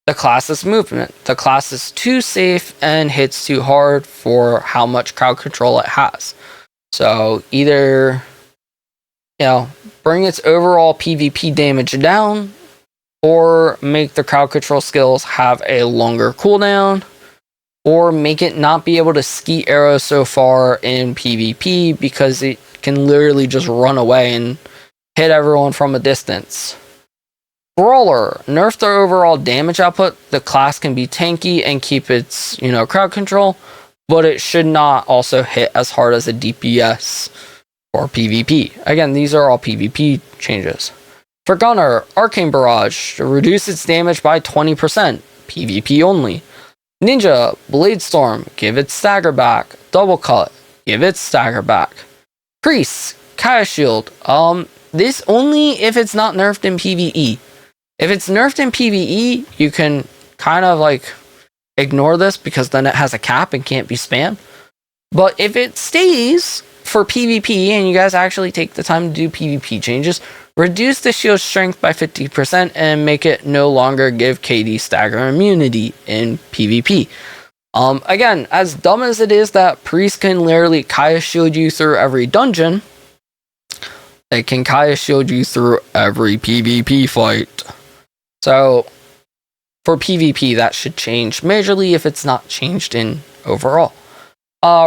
the class's movement. The class is too safe and hits too hard for how much crowd control it has. So either, bring its overall PvP damage down, or make the crowd control skills have a longer cooldown, or make it not be able to ski arrows so far in PvP because it can literally just run away and hit everyone from a distance. Brawler, nerf their overall damage output. The class can be tanky and keep its, crowd control, but it should not also hit as hard as a DPS or PvP. Again, these are all PvP changes. For Gunner, Arcane Barrage, to reduce its damage by 20%, PvP only. Ninja, Blade Storm, give it stagger back. Double Cut, give it stagger back. Priest, Kaya Shield, this only if it's not nerfed in PvE. If it's nerfed in PvE, you can kind of ignore this because then it has a cap and can't be spammed. But if it stays for PvP, and you guys actually take the time to do PvP changes, reduce the shield strength by 50% and make it no longer give KD stagger immunity in PvP. Again, as dumb as it is that priests can literally Kaya shield you through every dungeon, they can Kaya shield you through every PvP fight. So, for PvP, that should change majorly if it's not changed in overall.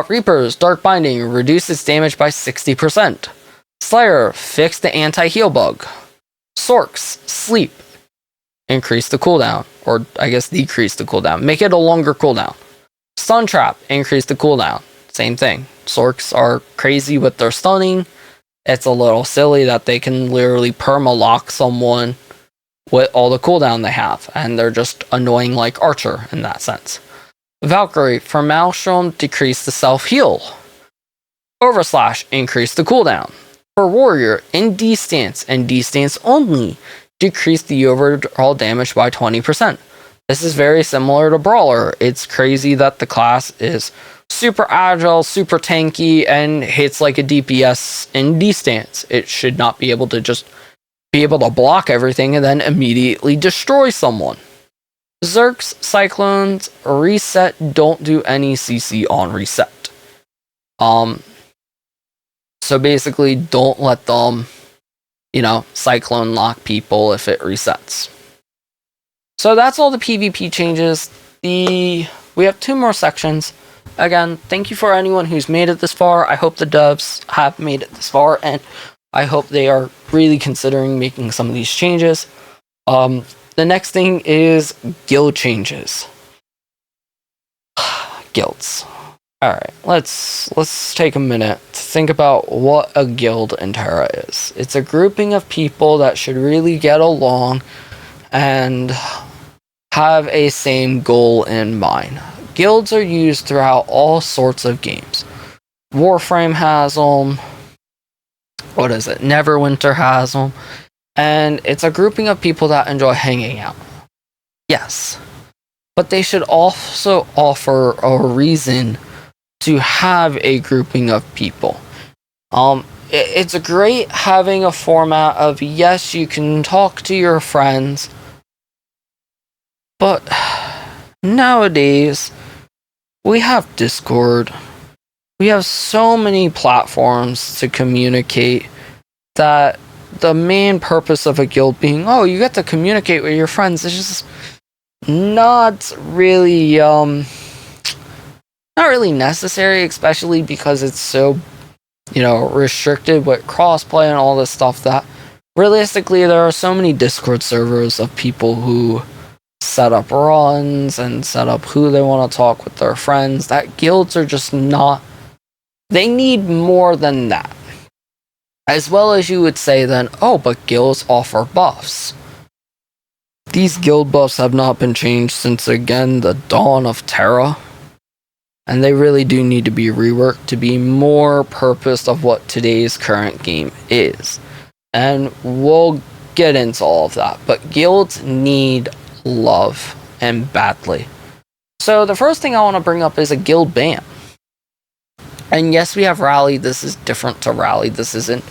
Reaper's Dark Binding reduces damage by 60%. Slayer, fix the anti-heal bug. Sorks, Sleep, increase the cooldown, or I guess decrease the cooldown. Make it a longer cooldown. Stun Trap, increase the cooldown. Same thing. Sorks are crazy with their stunning. It's a little silly that they can literally perma-lock someone with all the cooldown they have, and they're just annoying like Archer in that sense. Valkyrie, for Maelstrom, decrease the self-heal. Overslash, increase the cooldown. For Warrior, in D-Stance and D-Stance only, decrease the overall damage by 20%. This is very similar to Brawler. It's crazy that the class is super agile, super tanky, and hits like a DPS in D-Stance. It should not be able to just be able to block everything and then immediately destroy someone. Zerks, Cyclones, reset, don't do any CC on reset. So basically, don't let them, Cyclone lock people if it resets. So that's all the PvP changes. We have 2 more sections. Again, thank you for anyone who's made it this far. I hope the devs have made it this far, and I hope they are really considering making some of these changes. The next thing is guild changes. Guilds. Alright, let's take a minute to think about what a guild in Tera is. It's a grouping of people that should really get along and have a same goal in mind. Guilds are used throughout all sorts of games. Warframe has them. Neverwinter has them. And it's a grouping of people that enjoy hanging out. Yes. But they should also offer a reason to have a grouping of people. It's great having a format of, yes, you can talk to your friends, but nowadays, we have Discord. We have so many platforms to communicate that the main purpose of a guild being, you get to communicate with your friends, is just not really necessary, especially because it's so, restricted with crossplay and all this stuff that realistically there are so many Discord servers of people who set up runs and set up who they want to talk with their friends that guilds are just not. They need more than that. As well as you would say then, but guilds offer buffs. These guild buffs have not been changed since, again, the dawn of Tera. And they really do need to be reworked to be more purpose of what today's current game is. And we'll get into all of that. But guilds need love, and badly. So the first thing I want to bring up is a guild ban. And yes, we have rally. This is different to rally. This isn't,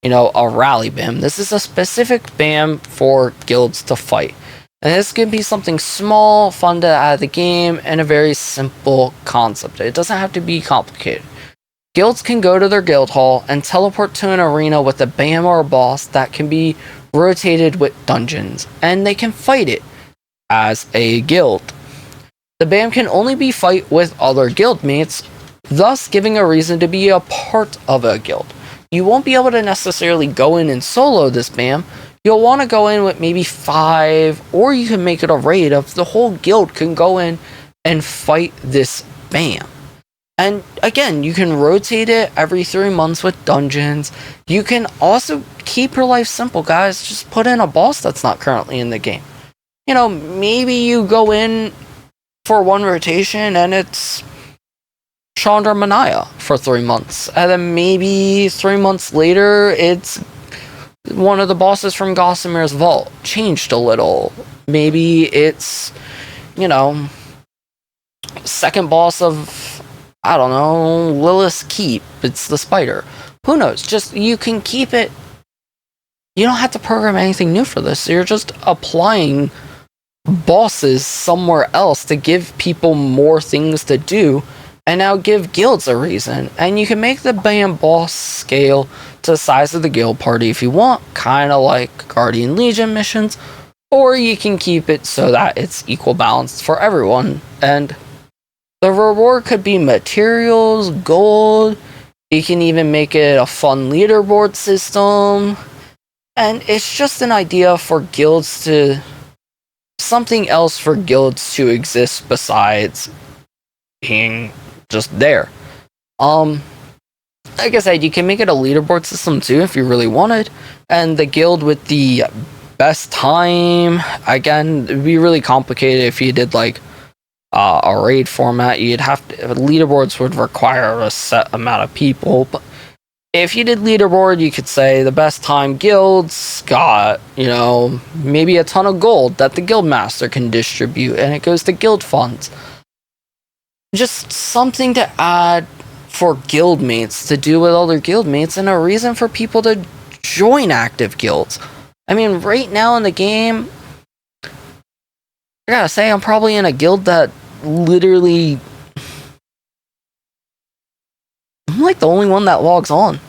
a rally ban. This is a specific ban for guilds to fight. And this can be something small, fun to add to the game, and a very simple concept. It doesn't have to be complicated. Guilds can go to their guild hall and teleport to an arena with a BAM or a boss that can be rotated with dungeons, and they can fight it as a guild. The BAM can only be fight with other guildmates, thus giving a reason to be a part of a guild. You won't be able to necessarily go in and solo this BAM. You'll want to go in with maybe 5, or you can make it a raid of the whole guild can go in and fight this BAM. And again, you can rotate it every 3 months with dungeons. You can also keep your life simple, guys. Just put in a boss that's not currently in the game. Maybe you go in for one rotation and it's Chandra Manaya for 3 months. And then maybe 3 months later, it's one of the bosses from Gossamer's Vault. Changed a little. Maybe it's, second boss of, I don't know, Lilith's Keep. It's the spider. Who knows? Just, you can keep it. You don't have to program anything new for this. You're just applying bosses somewhere else to give people more things to do, and now give guilds a reason. And you can make the band boss scale to the size of the guild party if you want, kind of like Guardian Legion missions, or you can keep it so that it's equal balance for everyone. And the reward could be materials, gold. You can even make it a fun leaderboard system. And it's just an idea for guilds to... something else for guilds to exist besides being just there. Like I said, you can make it a leaderboard system too if you really wanted. And the guild with the best time, again, it'd be really complicated if you did like a raid format. You'd have to... leaderboards would require a set amount of people, but if you did leaderboard, you could say the best time guilds got, you know, maybe a ton of gold that the guild master can distribute, and it goes to guild funds. Just something to add for guildmates to do with other guildmates, and a reason for people to join active guilds. I mean, right now in the game, I gotta say, I'm probably in a guild that literally... I'm like the only one that logs on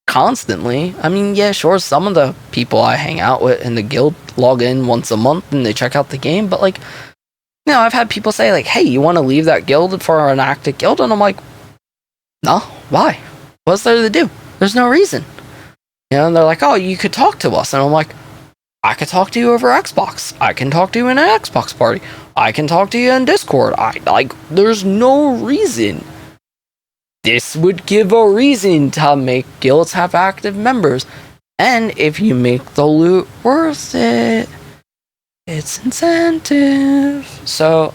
constantly. I mean, yeah, sure, some of the people I hang out with in the guild log in once a month and they check out the game, but like, you know, I've had people say like, hey, you want to leave that guild for an active guild? And I'm like, no, why? What's there to do? There's no reason. You know, and they're like, oh, you could talk to us. And I'm like, I could talk to you over Xbox. I can talk to you in an Xbox party. I can talk to you in Discord. There's no reason. This would give a reason to make guilds have active members. And if you make the loot worth it, it's incentive. So,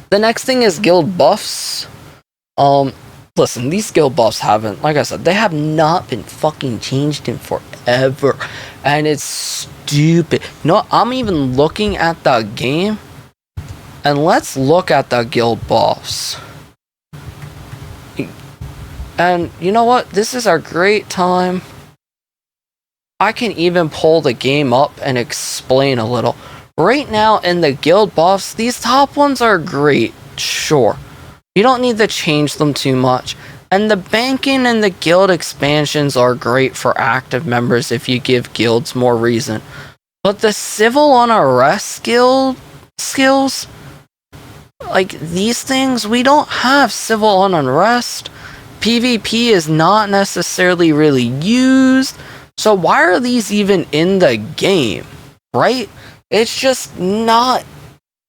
the next thing is guild buffs. Listen, these guild buffs haven't, like I said, they have not been fucking changed in forever. And it's stupid. You know what? I'm even looking at the game. And let's look at the guild buffs. And you know what? This is our great time. I can even pull the game up and explain a little. Right now in the guild buffs, these top ones are great, sure. You don't need to change them too much. And the banking and the guild expansions are great for active members if you give guilds more reason. But the civil unrest skills, like these things, we don't have civil unrest. PvP is not necessarily really used. So why are these even in the game? Right? It's just not...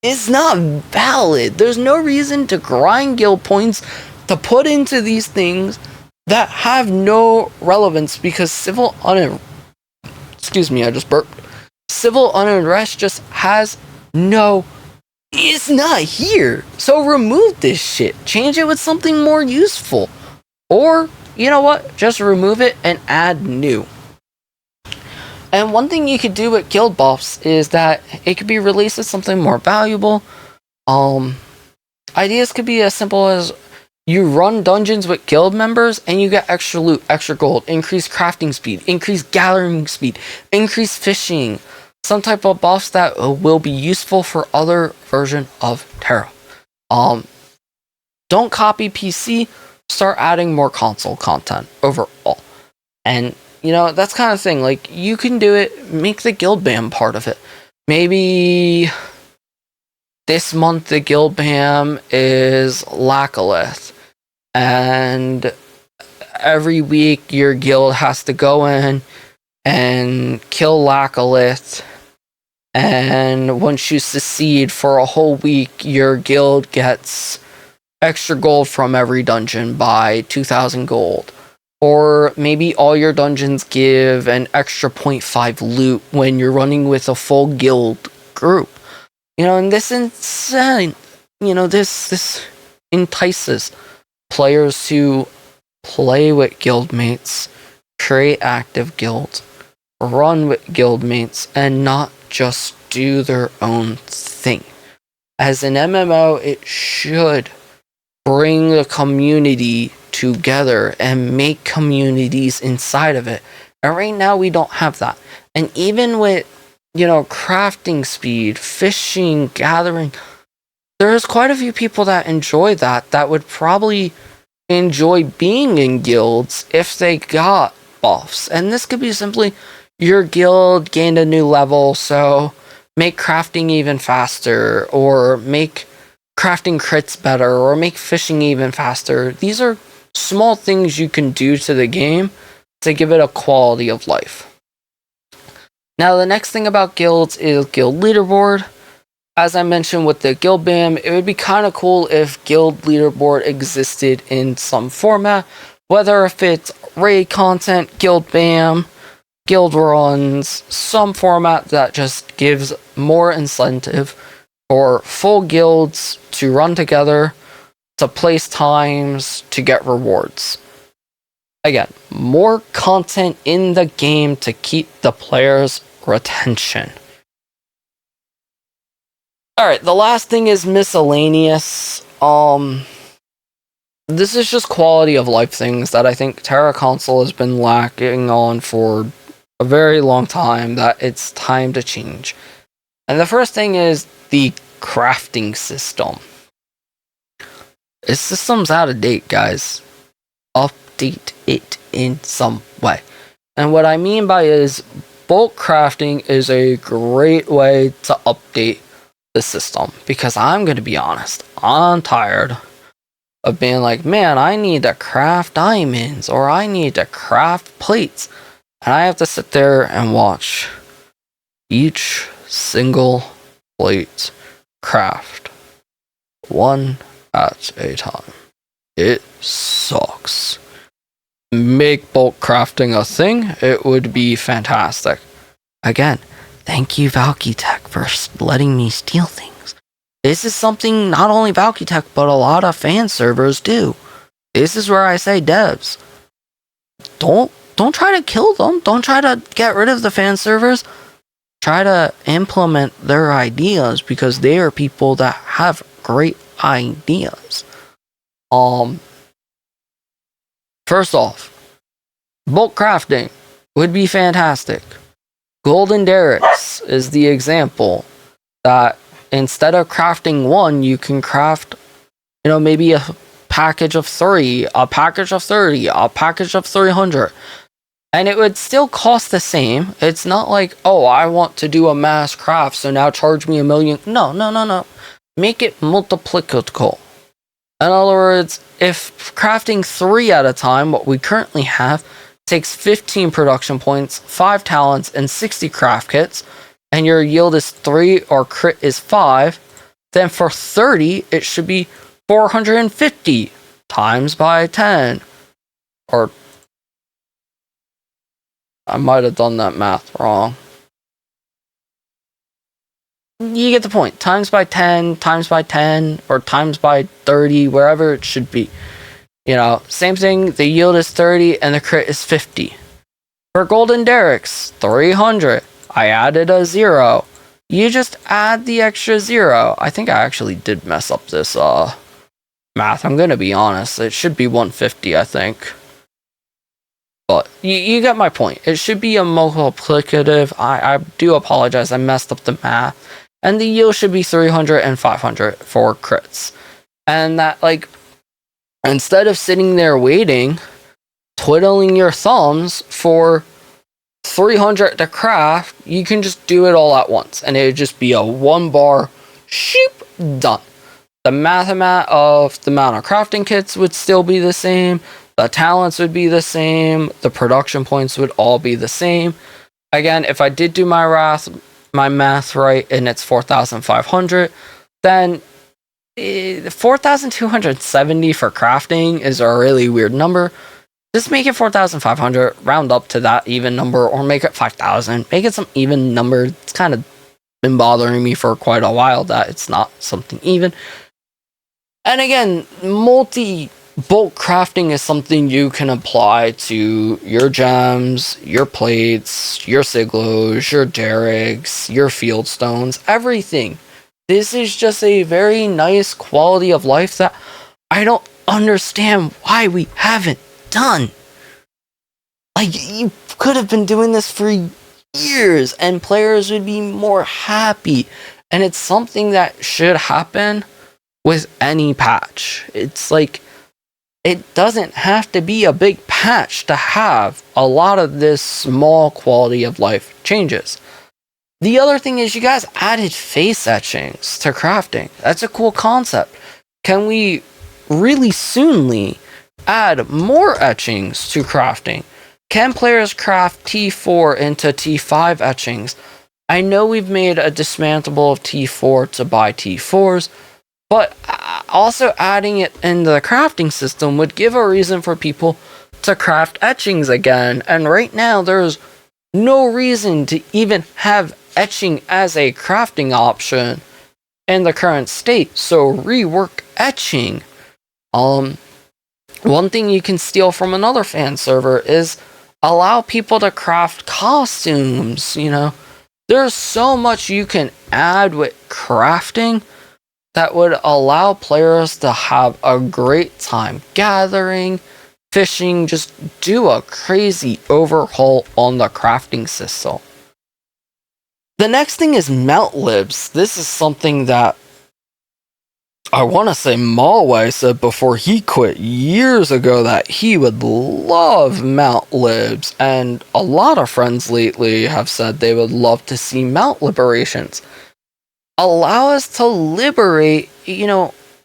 it's not valid. There's no reason to grind guild points to put into these things that have no relevance, because civil unrest... excuse me, I just burped. Civil unrest just has no... it's not here. So remove this shit. Change it with something more useful. Or, you know what? Just remove it and add new. And one thing you could do with guild buffs is that it could be released as something more valuable. Ideas could be as simple as you run dungeons with guild members and you get extra loot, extra gold, increased crafting speed, increased gathering speed, increased fishing. Some type of buffs that will be useful for other version of Tera. Don't copy PC. Start adding more console content overall. And, you know, that's kind of thing. Like, you can do it. Make the guild bam part of it. Maybe this month the guild bam is Lackalith. And every week your guild has to go in and kill Lackalith. And once you succeed for a whole week, your guild gets extra gold from every dungeon by 2,000 gold. Or maybe all your dungeons give an extra 0.5 loot when you're running with a full guild group. You know, and this insane, you know, this entices players to play with guildmates, create active guilds, run with guildmates, and not just do their own thing. As an MMO, it should bring the community together and make communities inside of it. And right now we don't have that. And even with, crafting speed, fishing, gathering, there's quite a few people that enjoy that would probably enjoy being in guilds if they got buffs. And this could be simply your guild gained a new level, so make crafting even faster, or make crafting crits better, or make fishing even faster. These are small things you can do to the game to give it a quality of life. Now, the next thing about guilds is guild leaderboard. As I mentioned with the guild BAM, it would be kind of cool if guild leaderboard existed in some format, whether if it's raid content, guild BAM, guild runs, some format that just gives more incentive for full guilds to run together, to place times, to get rewards. Again, more content in the game to keep the players' retention. Alright, the last thing is miscellaneous. This is just quality of life things that I think Tera console has been lacking on for a very long time, that it's time to change. And the first thing is the crafting system. This system's out of date, guys. Update it in some way. And what I mean by is bulk crafting is a great way to update the system, because I'm going to be honest, I'm tired of being like, man, I need to craft diamonds, or I need to craft plates, and I have to sit there and watch each single plate craft one at a time. It sucks. Make bulk crafting a thing, it would be fantastic. Again, thank you, Valkytech, for letting me steal things. This is something not only Valkytech, but a lot of fan servers do. This is where I say, devs, don't try to kill them. Don't try to get rid of the fan servers. Try to implement their ideas, because they are people that have great ideas. First off, bulk crafting would be fantastic. Golden Derricks is the example that instead of crafting one, you can craft, maybe a package of 3, a package of 30, a package of 300. And it would still cost the same. It's not like, oh, I want to do a mass craft, so now charge me $1 million. No. Make it multiplicative. In other words, if crafting 3 at a time, what we currently have, takes 15 production points, 5 talents, and 60 craft kits, and your yield is 3 or crit is 5, then for 30, it should be 450 times by 10. Or I might have done that math wrong. You get the point. Times by 10, times by 10, or times by 30, wherever it should be. Same thing, the yield is 30 and the crit is 50. For Golden Derricks, 300. I added a 0. You just add the extra 0. I think I actually did mess up this math. I'm going to be honest. It should be 150, I think. But you get my point. It should be a multiplicative. I do apologize. I messed up the math. And the yield should be 300 and 500 for crits. And that, instead of sitting there waiting, twiddling your thumbs for 300 to craft, you can just do it all at once. And it would just be a 1 bar, sheep, done. The math of the amount of crafting kits would still be the same. The talents would be the same. The production points would all be the same. Again, if I did do my math right and it's 4,500, then 4,270 for crafting is a really weird number. Just make it 4,500, round up to that even number, or make it 5,000. Make it some even number. It's kind of been bothering me for quite a while that it's not something even. And again, bulk crafting is something you can apply to your gems, your plates, your siglos, your derricks, your field stones, everything. This is just a very nice quality of life that I don't understand why we haven't done. Like, you could have been doing this for years and players would be more happy. And it's something that should happen with any patch. It's like, it doesn't have to be a big patch to have a lot of this small quality of life changes. The other thing is you guys added face etchings to crafting. That's a cool concept. Can we really soonly add more etchings to crafting? Can players craft T4 into T5 etchings? I know we've made a dismantleable of T4 to buy T4s, but also adding it in the crafting system would give a reason for people to craft etchings again. And right now, there's no reason to even have etching as a crafting option in the current state. So rework etching. One thing you can steal from another fan server is allow people to craft costumes. You know, there's so much you can add with crafting that would allow players to have a great time gathering, fishing, just do a crazy overhaul on the crafting system. The next thing is melt libs. This is something that I want to say Malway said before he quit years ago that he would love melt libs, and a lot of friends lately have said they would love to see melt liberations. Allow us to liberate,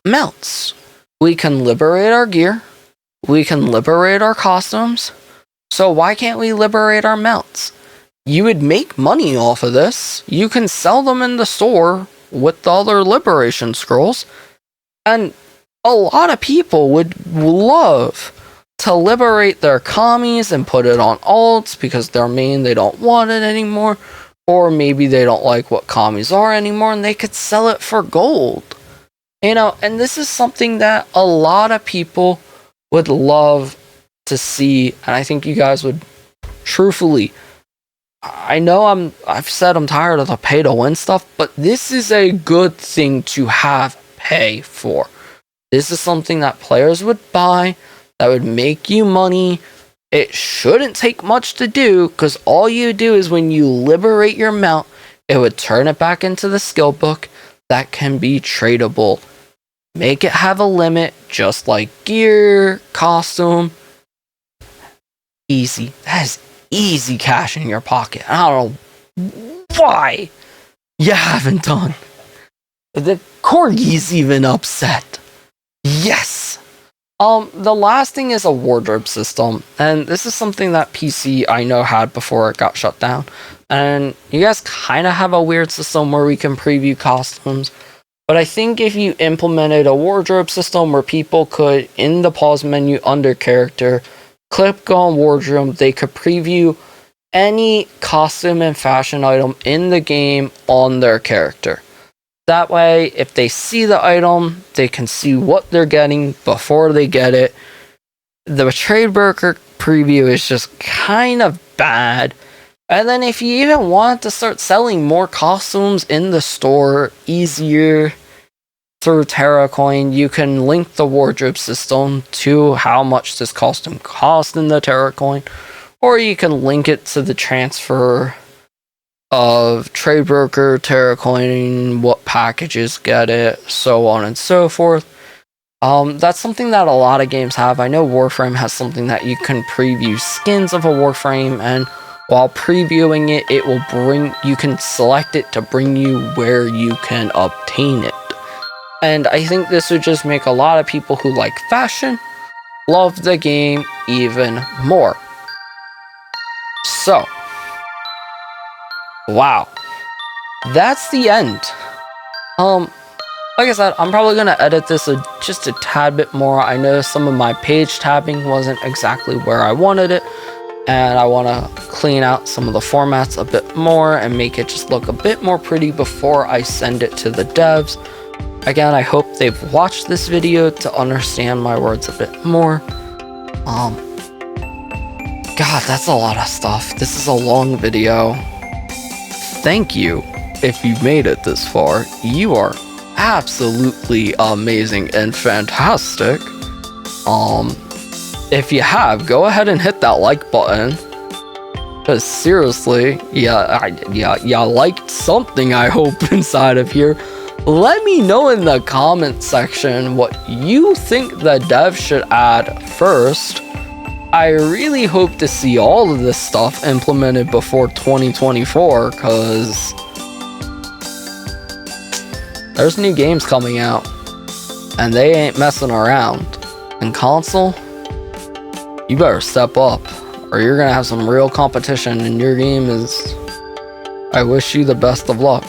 melts. We can liberate our gear. We can liberate our costumes. So why can't we liberate our melts? You would make money off of this. You can sell them in the store with the other liberation scrolls. And a lot of people would love to liberate their commies and put it on alts because their main, they don't want it anymore. Or maybe they don't like what commies are anymore and they could sell it for gold. And this is something that a lot of people would love to see. And I think you guys would truthfully, I know I've said I'm tired of the pay to win stuff, but this is a good thing to have pay for. This is something that players would buy, that would make you money. It shouldn't take much to do, because all you do is when you liberate your mount, it would turn it back into the skill book that can be tradable. Make it have a limit, just like gear, costume. Easy. That is easy cash in your pocket. I don't know why you haven't done. The corgi's even upset. Yes! The last thing is a wardrobe system, and this is something that PC I know had before it got shut down. And you guys kind of have a weird system where we can preview costumes, but I think if you implemented a wardrobe system where people could, in the pause menu under character, click on wardrobe, they could preview any costume and fashion item in the game on their character. That way, if they see the item, they can see what they're getting before they get it. The trade broker preview is just kind of bad. And then if you even want to start selling more costumes in the store easier through Tera coin, you can link the wardrobe system to how much this costume costs in the Tera coin, or you can link it to the transfer of trade broker, Tera coin, what packages get it, so on and so forth. That's something that a lot of games have. I know Warframe has something that you can preview skins of a Warframe, and while previewing it, you can select it to bring you where you can obtain it. And I think this would just make a lot of people who like fashion love the game even more. So, wow, that's the end. Like I said, I'm probably gonna edit this just a tad bit more. I know some of my page tabbing wasn't exactly where I wanted it, and I want to clean out some of the formats a bit more and make it just look a bit more pretty before I send it to the devs. Again, I hope they've watched this video to understand my words a bit more. God, that's a lot of stuff. This is a long video. Thank you if you made it this far. You are absolutely amazing and fantastic. If you have, go ahead and hit that like button. Because seriously, yeah, liked something, I hope, inside of here. Let me know in the comment section what you think the dev should add first. I really hope to see all of this stuff implemented before 2024, because there's new games coming out, and they ain't messing around. And console, you better step up, or you're gonna have some real competition, and your game is... I wish you the best of luck.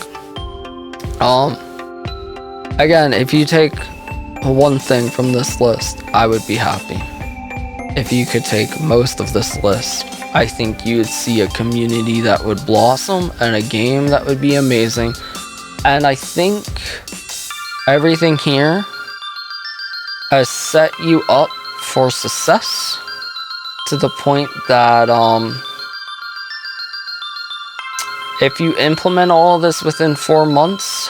Again, if you take one thing from this list, I would be happy. If you could take most of this list, I think you would see a community that would blossom and a game that would be amazing. And I think everything here has set you up for success to the point that if you implement all of this within 4 months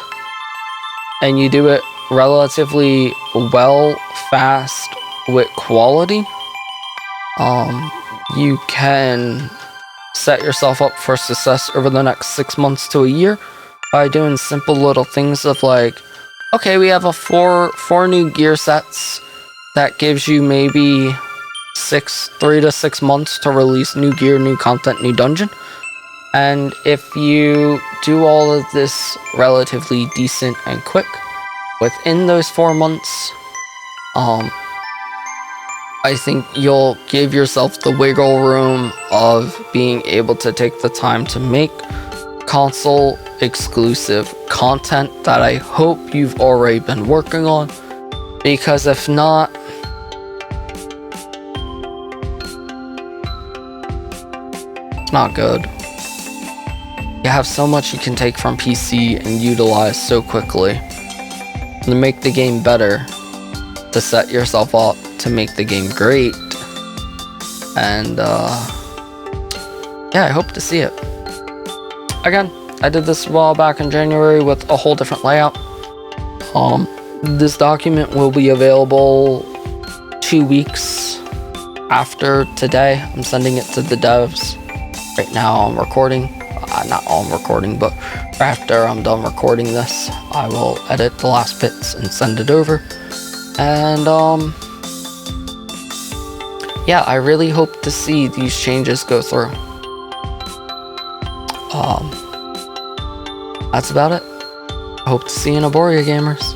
and you do it relatively well, fast, with quality, you can set yourself up for success over the next 6 months to a year by doing simple little things of like, okay, we have a four new gear sets that gives you maybe 3 to 6 months to release new gear, new content, new dungeon. And if you do all of this relatively decent and quick within those 4 months, I think you'll give yourself the wiggle room of being able to take the time to make console exclusive content that I hope you've already been working on, because if not, it's not good. You have so much you can take from PC and utilize so quickly to make the game better, to set yourself up to make the game great. And yeah, I hope to see it. Again, I did this a while back in January with a whole different layout. This document will be available 2 weeks after today. I'm sending it to the devs. Right now I'm recording. Not all I'm recording, but after I'm done recording this, I will edit the last bits and send it over. And yeah, I really hope to see these changes go through. That's about it. I hope to see you in Aboria, gamers.